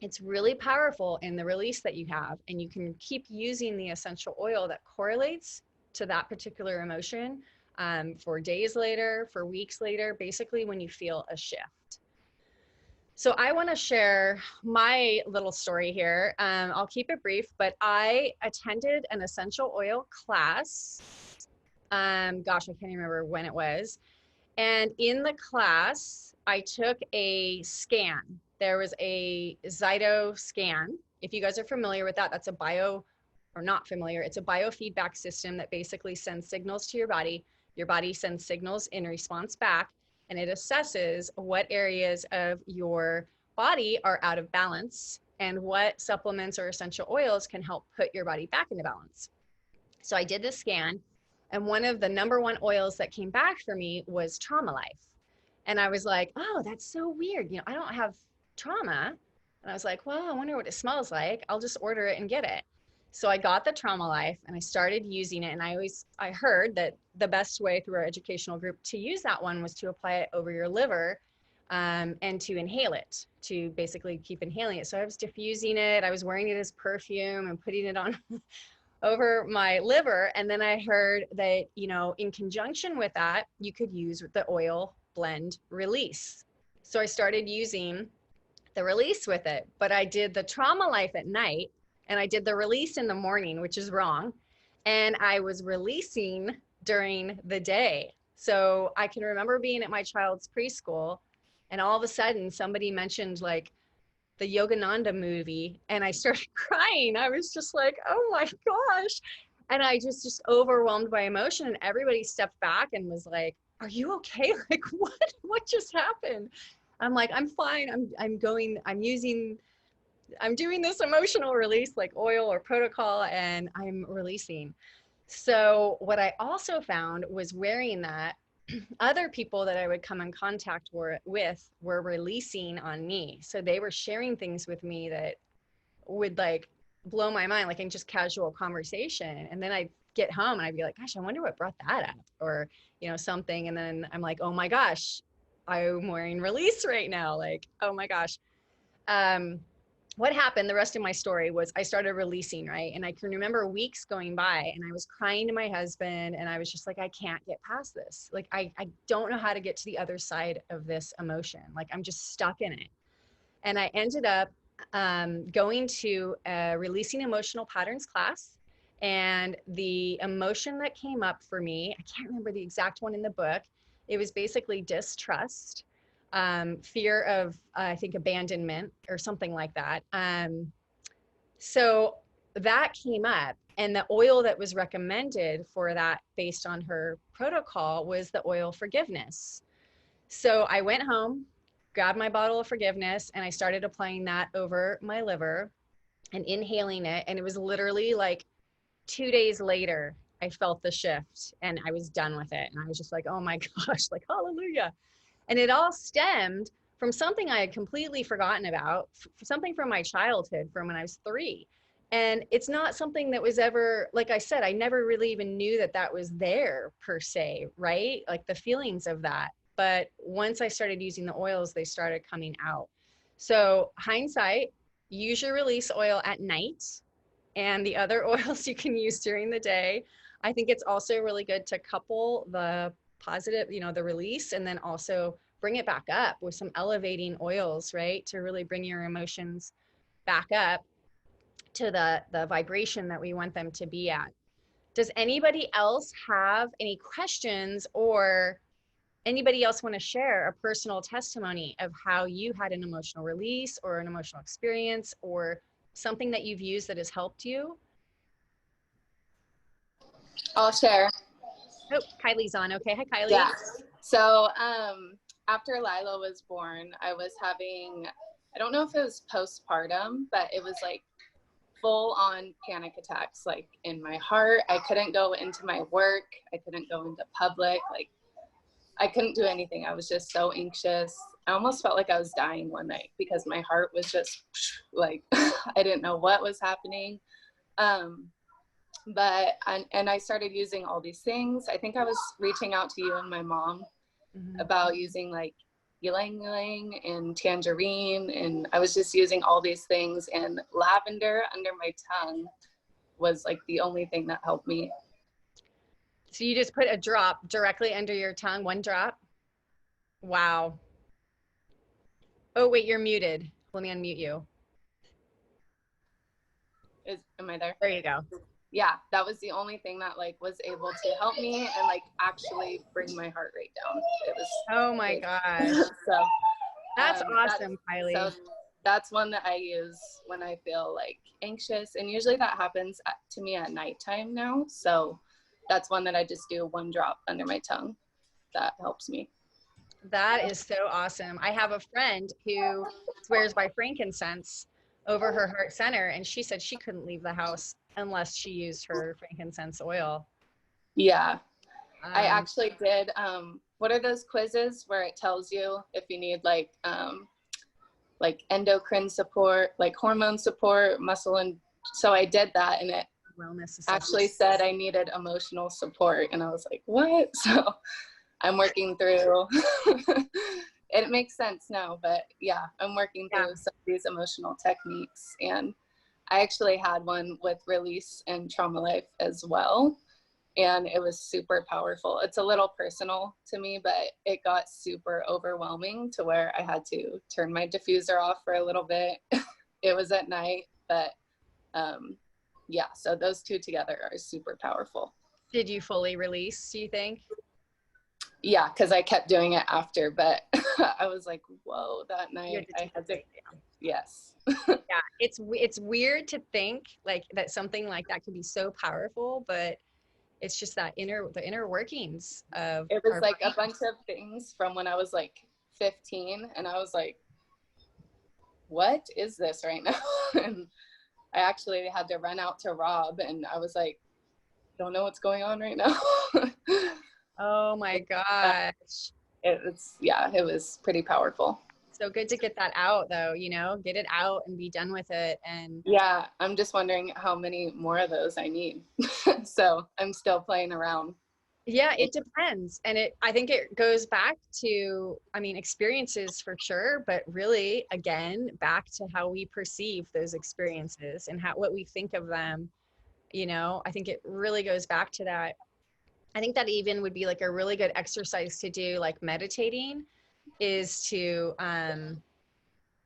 it's really powerful in the release that you have, and you can keep using the essential oil that correlates to that particular emotion for days later, for weeks later, basically when you feel a shift. So I want to share my little story here. I'll keep it brief, but I attended an essential oil class. Gosh, I can't remember when it was. And in the class, I took a scan. There was a Zyto scan. If you guys are familiar with that, that's a or not familiar, it's a biofeedback system that basically sends signals to your body. Your body sends signals in response back, and it assesses what areas of your body are out of balance and what supplements or essential oils can help put your body back into balance. So I did the scan, and one of the number one oils that came back for me was Trauma Life. And I was like, oh, that's so weird. You know, I don't have trauma. And I was like, well, I wonder what it smells like. I'll just order it and get it. So I got the Trauma Life and I started using it. And I heard that the best way through our educational group to use that one was to apply it over your liver, and to inhale it, to basically keep inhaling it. So I was diffusing it. I was wearing it as perfume and putting it on over my liver. And then I heard that, you know, in conjunction with that, you could use the oil blend release. So I started using the release with it, but I did the Trauma Life at night and I did the release in the morning, which is wrong. And I was releasing during the day. So I can remember being at my child's preschool, and all of a sudden somebody mentioned like the Yogananda movie, and I started crying. I was just like, oh my gosh. And I just overwhelmed by emotion, and everybody stepped back and was like, are you okay? Like, what just happened? I'm like, I'm fine. I'm doing this emotional release, like oil or protocol, and I'm releasing. So what I also found was wearing that, other people that I would come in contact with were releasing on me. So they were sharing things with me that would like blow my mind, like in just casual conversation. And then I'd get home and I'd be like, gosh, I wonder what brought that up, or, you know, something. And then I'm like, oh my gosh, I'm wearing release right now. Like, oh my gosh. What happened, the rest of my story was I started releasing, right? And I can remember weeks going by and I was crying to my husband and I was just like, I can't get past this. Like, I don't know how to get to the other side of this emotion. Like, I'm just stuck in it. And I ended up going to a releasing emotional patterns class. And the emotion that came up for me, I can't remember the exact one in the book. It was basically distrust, fear of, I think, abandonment or something like that. So that came up, and the oil that was recommended for that based on her protocol was the oil forgiveness. So I went home, grabbed my bottle of forgiveness, and I started applying that over my liver and inhaling it. And it was literally like 2 days later, I felt the shift and I was done with it. And I was just like, oh my gosh, like, hallelujah. And it all stemmed from something I had completely forgotten about, something from my childhood, from when I was 3. And it's not something that was ever, like I said, I never really even knew that that was there per se, right? Like the feelings of that. But once I started using the oils, they started coming out. So hindsight, use your release oil at night, and the other oils you can use during the day. I think it's also really good to couple the positive, you know, the release, and then also bring it back up with some elevating oils, right? To really bring your emotions back up to the vibration that we want them to be at. Does anybody else have any questions, or anybody else want to share a personal testimony of how you had an emotional release or an emotional experience or something that you've used that has helped you? I'll share. Oh, Kylie's on. Okay. Hi, Kylie. Yeah. So after Lila was born, I was having, I don't know if it was postpartum, but it was like full on panic attacks, like in my heart. I couldn't go into my work. I couldn't go into public. Like, I couldn't do anything. I was just so anxious. I almost felt like I was dying one night because my heart was just like, I didn't know what was happening. But I started using all these things. I think I was reaching out to you and my mom about using like ylang ylang and tangerine, and I was just using all these things, and lavender under my tongue was like the only thing that helped me. So you just put a drop directly under your tongue, one drop? Wow. Oh, wait, you're muted. Let me unmute you. Am I there? There you go. yeah, that was the only thing that like was able to help me and like actually bring my heart rate down. It was Oh my gosh. so That's awesome, Kylie. So that's one that I use when I feel like anxious, and usually that happens to me at nighttime now. So that's one that I just do 1 drop under my tongue. That helps me. That is so awesome. I have a friend who swears by frankincense over her heart center, and she said she couldn't leave the house unless she used her frankincense oil. Yeah. I actually did, what are those quizzes where it tells you if you need like endocrine support, like hormone support, muscle, and so I did that, and it actually said I needed emotional support, and I was like, what? So I'm working through it makes sense now, but yeah, I'm working through some of these emotional techniques, and I actually had one with release and trauma life as well, and it was super powerful. It's a little personal to me, but it got super overwhelming to where I had to turn my diffuser off for a little bit. It was at night, but yeah, so those two together are super powerful. Did you fully release, do you think? Yeah, because I kept doing it after, but I was like, whoa, that night I had to, yes. Yeah, it's weird to think like that something like that could be so powerful, but it's just that the inner workings of it was like brain. A bunch of things from when I was like 15, and I was like, what is this right now? And I actually had to run out to Rob, and I was like, don't know what's going on right now. Oh my gosh. It was pretty powerful. So good to get that out though, you know, get it out and be done with it. And yeah, I'm just wondering how many more of those I need. So I'm still playing around. Yeah, it depends. And I think it goes back to, I mean, experiences for sure, but really again, back to how we perceive those experiences and what we think of them. You know, I think it really goes back to that. I think that even would be like a really good exercise to do, like meditating, is to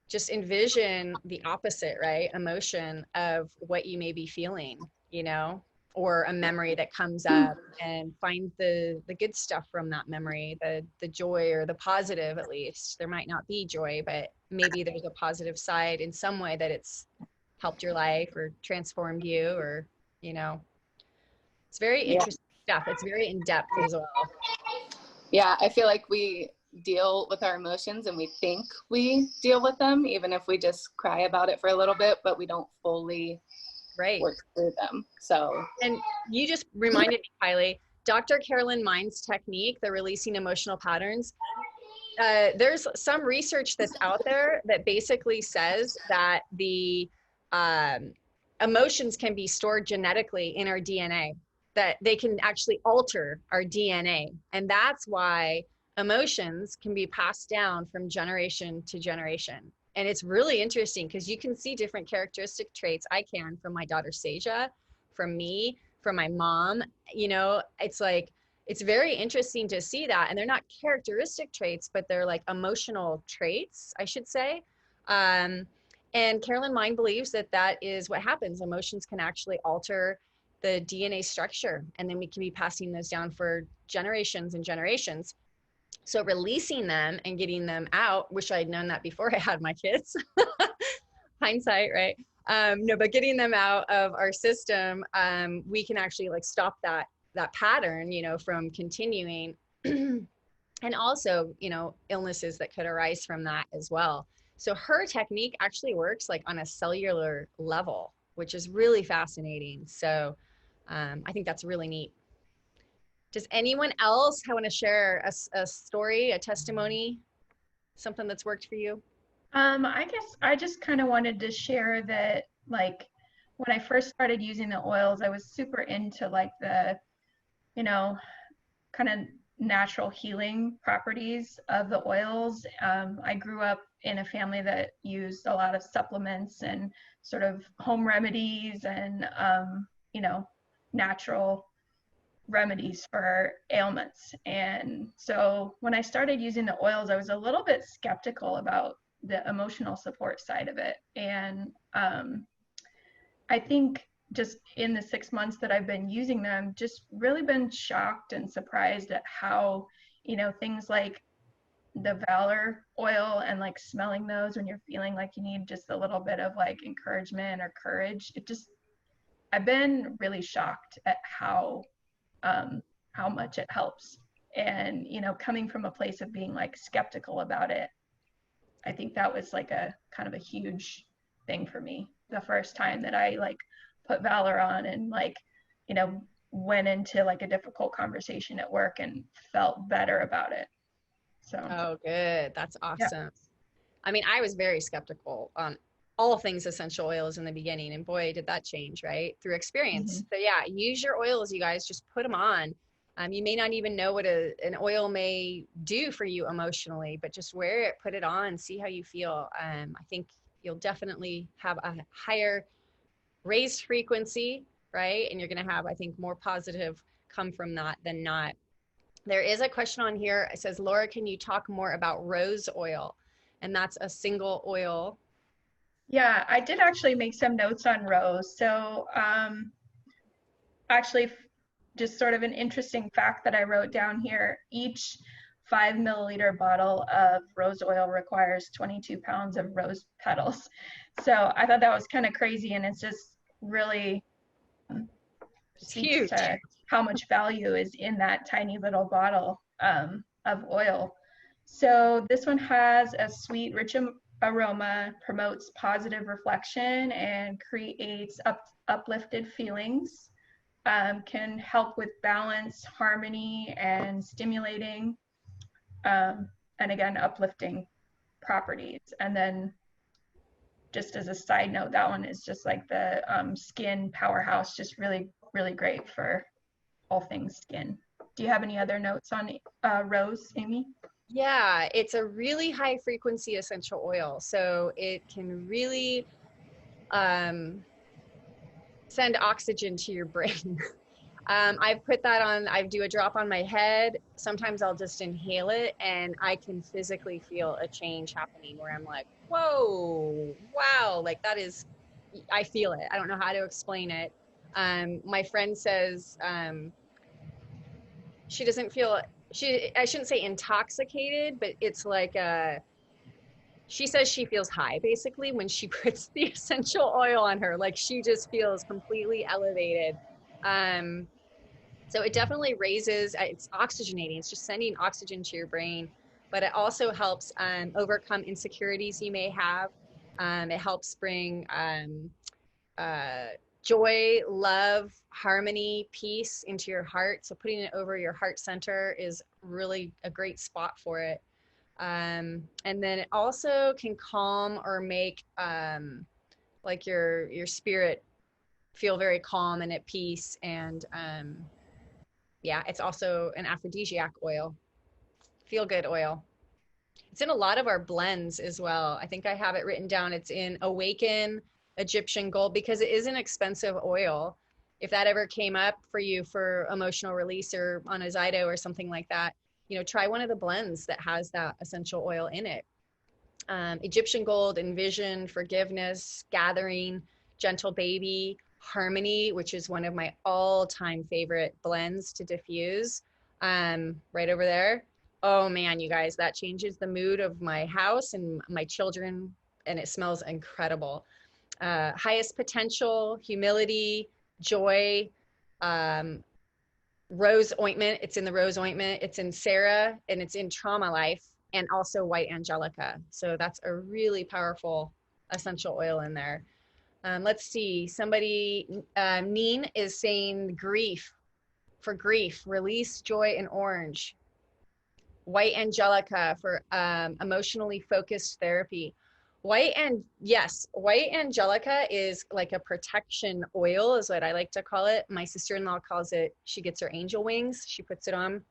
just envision the opposite, right? Emotion of what you may be feeling, you know, or a memory that comes up, and find the good stuff from that memory, the joy or the positive. At least there might not be joy, but maybe there's a positive side in some way that it's helped your life or transformed you, or, you know, it's very interesting stuff. It's very in-depth as well. Yeah, I feel like we deal with our emotions and we think we deal with them, even if we just cry about it for a little bit, but we don't fully work through them. So, and you just reminded me, Kylie, Dr. Carolyn Mind's technique, the releasing emotional patterns. There's some research that's out there that basically says that the emotions can be stored genetically in our DNA, that they can actually alter our DNA. And that's why emotions can be passed down from generation to generation. And it's really interesting because you can see different characteristic traits. I can from my daughter Seja, from me, from my mom. You know, it's like, it's very interesting to see that. And they're not characteristic traits, but they're like emotional traits, I should say. And Carolyn Mind believes that that is what happens. Emotions can actually alter the DNA structure, and then we can be passing those down for generations and generations. So releasing them and getting them out, wish I'd known that before I had my kids. Hindsight, right? No, but getting them out of our system, we can actually like stop that pattern, you know, from continuing. And also, you know, illnesses that could arise from that as well. So her technique actually works like on a cellular level, which is really fascinating. So I think that's really neat. Does anyone else want to share a story, a testimony, something that's worked for you? I guess I just kind of wanted to share that, like, when I first started using the oils, I was super into like the, you know, kind of natural healing properties of the oils. I grew up in a family that used a lot of supplements and sort of home remedies and, you know, natural remedies for ailments. And so when I started using the oils, I was a little bit skeptical about the emotional support side of it. And I think just in the 6 months that I've been using them, just really been shocked and surprised at how, things like the Valor oil and like smelling those when you're feeling like you need just a little bit of like encouragement or courage. I've been really shocked at how much it helps. And, coming from a place of being like skeptical about it, I think that was like a kind of a huge thing for me. The first time that I like put Valor on and like, went into like a difficult conversation at work and felt better about it. So. Oh, good. That's awesome. Yeah. I mean, I was very skeptical on all things essential oils in the beginning, and boy, did that change, right? Through experience. So yeah, use your oils, you guys, just put them on. You may not even know what an oil may do for you emotionally, but just wear it, put it on, see how you feel. I think you'll definitely have a higher raised frequency, right? And you're going to have, I think, more positive come from that than not. There is a question on here. It says, Laura, can you talk more about rose oil? And that's a single oil. Yeah, I did actually make some notes on rose. So actually, just sort of an interesting fact that I wrote down here, each 5 milliliter bottle of rose oil requires 22 pounds of rose petals. So I thought that was kind of crazy, and it's just really speaks to how much value is in that tiny little bottle of oil. So this one has a sweet, rich aroma, promotes positive reflection, and creates uplifted feelings. Can help with balance, harmony, and stimulating, and again, uplifting properties. And then just as a side note, that one is just like the skin powerhouse, just really, really great for all things skin. Do you have any other notes on rose, Amy? Yeah, it's a really high frequency essential oil. So it can really send oxygen to your brain. I put that on, I do a drop on my head. Sometimes I'll just inhale it and I can physically feel a change happening where I'm like, whoa, wow, like that is, I feel it. I don't know how to explain it. My friend says she doesn't feel, I shouldn't say intoxicated, but it's like she says she feels high basically when she puts the essential oil on her. Like she just feels completely elevated. So it definitely raises, it's oxygenating. It's just sending oxygen to your brain, but it also helps overcome insecurities you may have. It helps bring joy, love, harmony, peace into your heart. So putting it over your heart center is really a great spot for it. And then it also can calm or make like your spirit feel very calm and at peace. And yeah, it's also an aphrodisiac oil, feel good oil. It's in a lot of our blends as well. I think I have it written down. It's in Awaken, Egyptian Gold, because it is an expensive oil. If that ever came up for you for emotional release or on a Zyto or something like that, try one of the blends that has that essential oil in it. Egyptian Gold, Envision, Forgiveness, Gathering, Gentle Baby, Harmony, which is one of my all-time favorite blends to diffuse, right over there. Oh man, you guys, that changes the mood of my house and my children, and it smells incredible. Highest Potential, Humility, Joy, Rose Ointment. It's in the Rose Ointment. It's in Sarah, and it's in Trauma Life, and also White Angelica. So that's a really powerful essential oil in there. Let's see, somebody, Neen is saying grief, for grief, release joy in orange. White Angelica for emotionally focused therapy. White Angelica is like a protection oil is what I like to call it. My sister-in-law calls it, she gets her angel wings. She puts it on.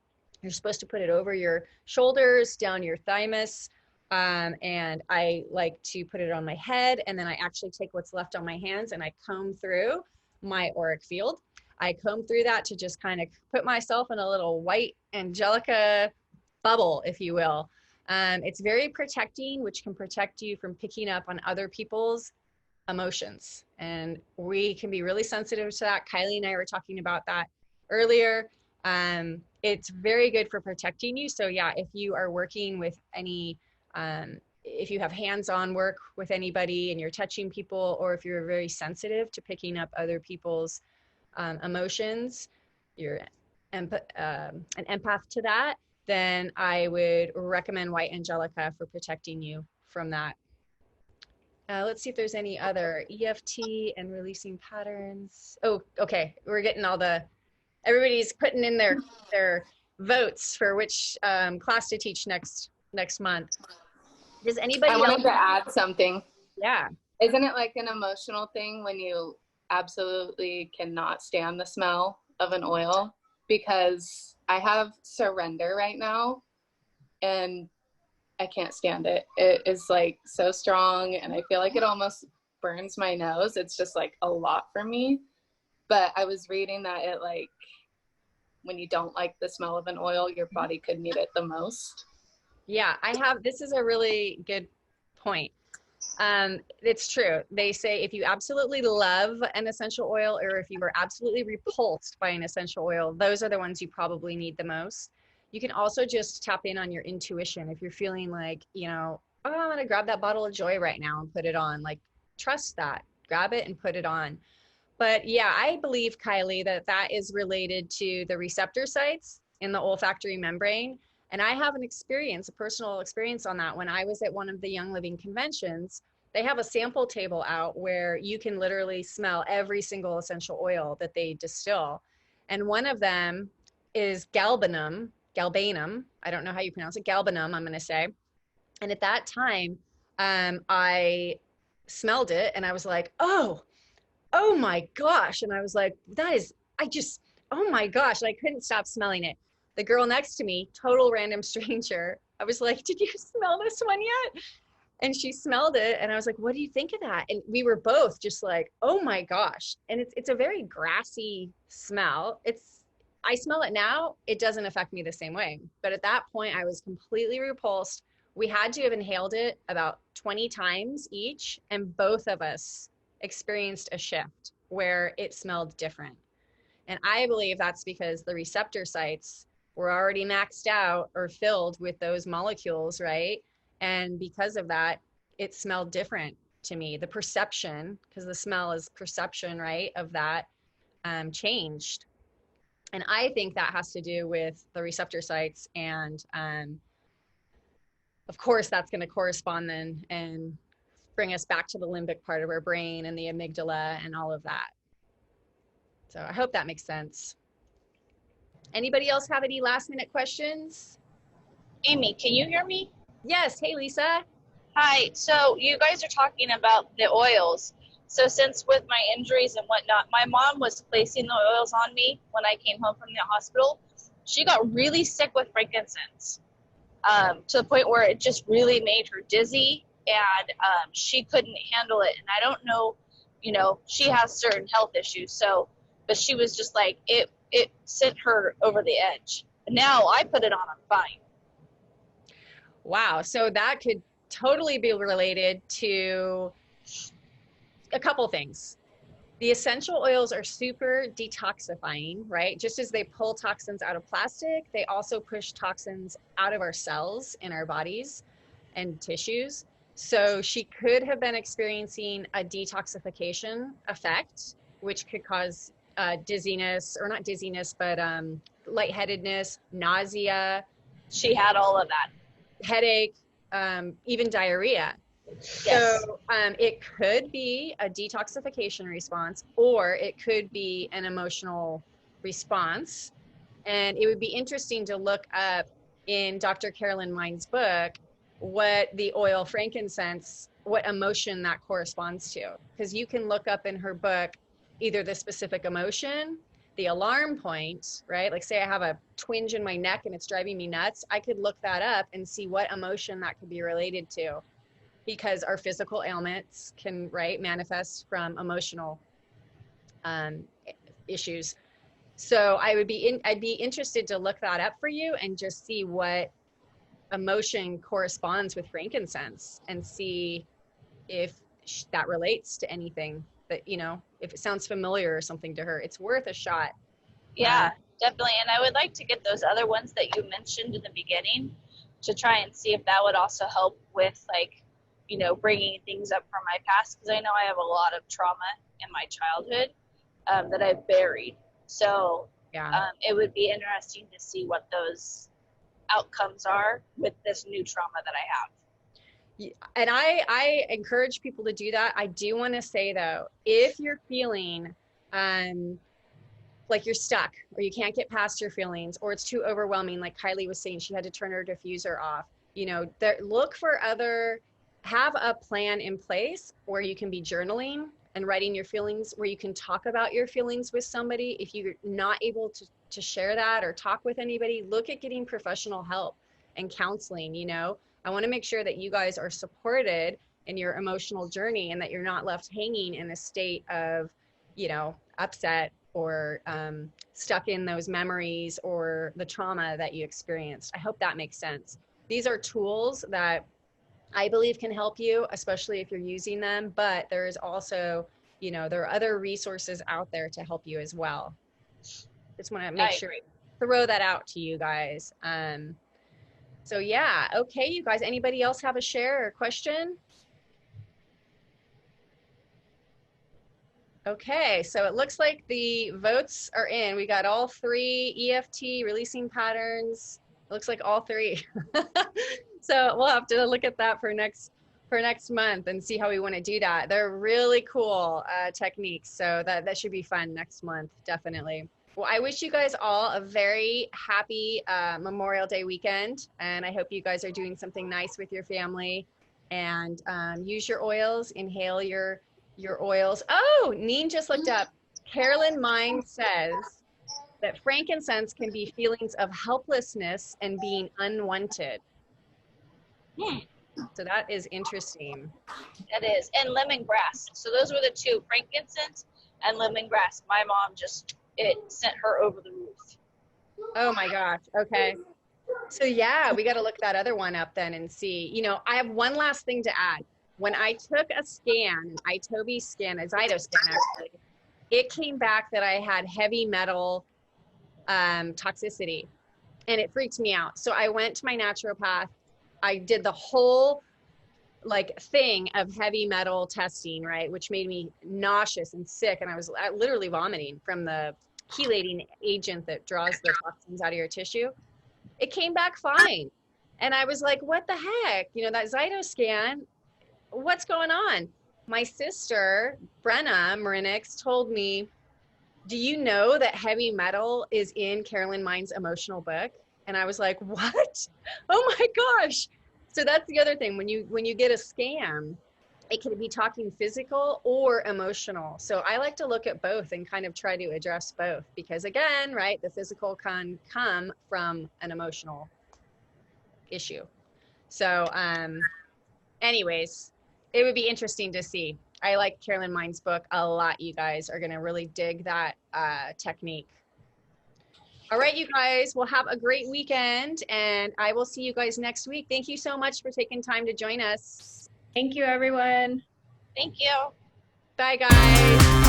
You're supposed to put it over your shoulders, down your thymus. And I like to put it on my head, and then I actually take what's left on my hands and I comb through my auric field. I comb through that to just kind of put myself in a little White Angelica bubble, if you will. It's very protecting, which can protect you from picking up on other people's emotions. And we can be really sensitive to that. Kylie and I were talking about that earlier. It's very good for protecting you. So yeah, if you are working with any, if you have hands-on work with anybody and you're touching people, or if you're very sensitive to picking up other people's emotions, you're an empath to that, then I would recommend White Angelica for protecting you from that. Let's see if there's any other EFT and releasing patterns. Oh, okay. We're getting all everybody's putting in their votes for which class to teach next month. Does anybody I wanted to add something. Yeah. Isn't it like an emotional thing when you absolutely cannot stand the smell of an oil? Because I have surrender right now and I can't stand it. It is like so strong and I feel like it almost burns my nose. It's just like a lot for me. But I was reading that it like, when you don't like the smell of an oil, your body could need it the most. Yeah, this is a really good point. It's true. They say if you absolutely love an essential oil, or if you are absolutely repulsed by an essential oil, those are the ones you probably need the most. You can also just tap in on your intuition. If you're feeling like, oh, I'm going to grab that bottle of joy right now and put it on, like, trust that, grab it and put it on. But yeah, I believe, Kylie, that is related to the receptor sites in the olfactory membrane. And I have a personal experience on that. When I was at one of the Young Living conventions, they have a sample table out where you can literally smell every single essential oil that they distill. And one of them is galbanum. I don't know how you pronounce it. Galbanum, I'm going to say. And at that time, I smelled it and I was like, oh my gosh. And I was like, oh my gosh. And I couldn't stop smelling it. The girl next to me, total random stranger, I was like, did you smell this one yet? And she smelled it. And I was like, what do you think of that? And we were both just like, oh my gosh. And it's a very grassy smell. I smell it now. It doesn't affect me the same way. But at that point, I was completely repulsed. We had to have inhaled it about 20 times each. And both of us experienced a shift where it smelled different. And I believe that's because the receptor sites were already maxed out or filled with those molecules, right? And because of that, it smelled different to me. The perception, because the smell is perception, right, of that changed. And I think that has to do with the receptor sites. And of course, that's going to correspond then and bring us back to the limbic part of our brain and the amygdala and all of that. So I hope that makes sense. Anybody else have any last minute questions? Amy, can you hear me? Yes. Hey, Lisa. Hi. So you guys are talking about the oils. So since with my injuries and whatnot, my mom was placing the oils on me when I came home from the hospital. She got really sick with frankincense to the point where it just really made her dizzy, and she couldn't handle it. And I don't know, she has certain health issues. So, but she was just like, it sent her over the edge. Now I put it on, I'm fine. Wow. So that could totally be related to a couple things. The essential oils are super detoxifying, right? Just as they pull toxins out of plastic, they also push toxins out of our cells in our bodies and tissues. So she could have been experiencing a detoxification effect, which could cause dizziness, or not dizziness, but lightheadedness, nausea. She had all of that. Headache, even diarrhea. Yes. So it could be a detoxification response, or it could be an emotional response. And it would be interesting to look up in Dr. Carolyn Mine's book what the oil frankincense, what emotion that corresponds to. Because you can look up in her book either the specific emotion, the alarm point, right? Like say I have a twinge in my neck and it's driving me nuts. I could look that up and see what emotion that could be related to, because our physical ailments can, right, manifest from emotional issues. So I'd be interested to look that up for you and just see what emotion corresponds with frankincense and see if that relates to anything that, you know, if it sounds familiar or something to her, it's worth a shot. Yeah, definitely. And I would like to get those other ones that you mentioned in the beginning to try and see if that would also help with, like, you know, bringing things up from my past, because I know I have a lot of trauma in my childhood that I've buried. So it would be interesting to see what those outcomes are with this new trauma that I have. And I encourage people to do that. I do want to say though, if you're feeling like you're stuck or you can't get past your feelings or it's too overwhelming, like Kylie was saying, she had to turn her diffuser off, you know, look for have a plan in place where you can be journaling and writing your feelings, where you can talk about your feelings with somebody. If you're not able to share that or talk with anybody, look at getting professional help and counseling. You know, I want to make sure that you guys are supported in your emotional journey and that you're not left hanging in a state of, you know, upset or stuck in those memories or the trauma that you experienced. I hope that makes sense. These are tools that I believe can help you, especially if you're using them, but there is also, you know, there are other resources out there to help you as well. Just want to make sure, throw that out to you guys. So yeah, okay, you guys, anybody else have a share or question? Okay, so it looks like the votes are in. We got all 3 EFT releasing patterns. It looks like all 3. So we'll have to look at that for next month and see how we want to do that. They're really cool techniques, so that should be fun next month, definitely. Well, I wish you guys all a very happy Memorial Day weekend, and I hope you guys are doing something nice with your family. And use your oils, inhale your oils. Oh, Neen just looked up. Carolyn Mind says that frankincense can be feelings of helplessness and being unwanted. So that is interesting. That is. And lemongrass. So those were the 2, frankincense and lemongrass. My mom it sent her over the roof. Oh my gosh. Okay. So yeah, we got to look that other one up then and see. You know, I have one last thing to add. When I took a scan, an Itobi scan, a Zyto scan actually, it came back that I had heavy metal toxicity, and it freaked me out. So I went to my naturopath. I did the whole like thing of heavy metal testing, right, which made me nauseous and sick, and I was literally vomiting from the chelating agent that draws the toxins out of your tissue. It came back fine, and I was like, what the heck, you know, that Zyto scan, what's going on? My sister Brenna Marinix told me, do you know that heavy metal is in Carolyn Mind's emotional book? And I was like, what? Oh my gosh. So that's the other thing. When you get a scan, it can be talking physical or emotional. So I like to look at both and kind of try to address both, because again, right, the physical can come from an emotional issue. So anyways, it would be interesting to see. I like Carolyn Mind's book a lot. You guys are going to really dig that technique. All right, you guys, well, have a great weekend, and I will see you guys next week. Thank you so much for taking time to join us. Thank you, everyone. Thank you. Bye, guys.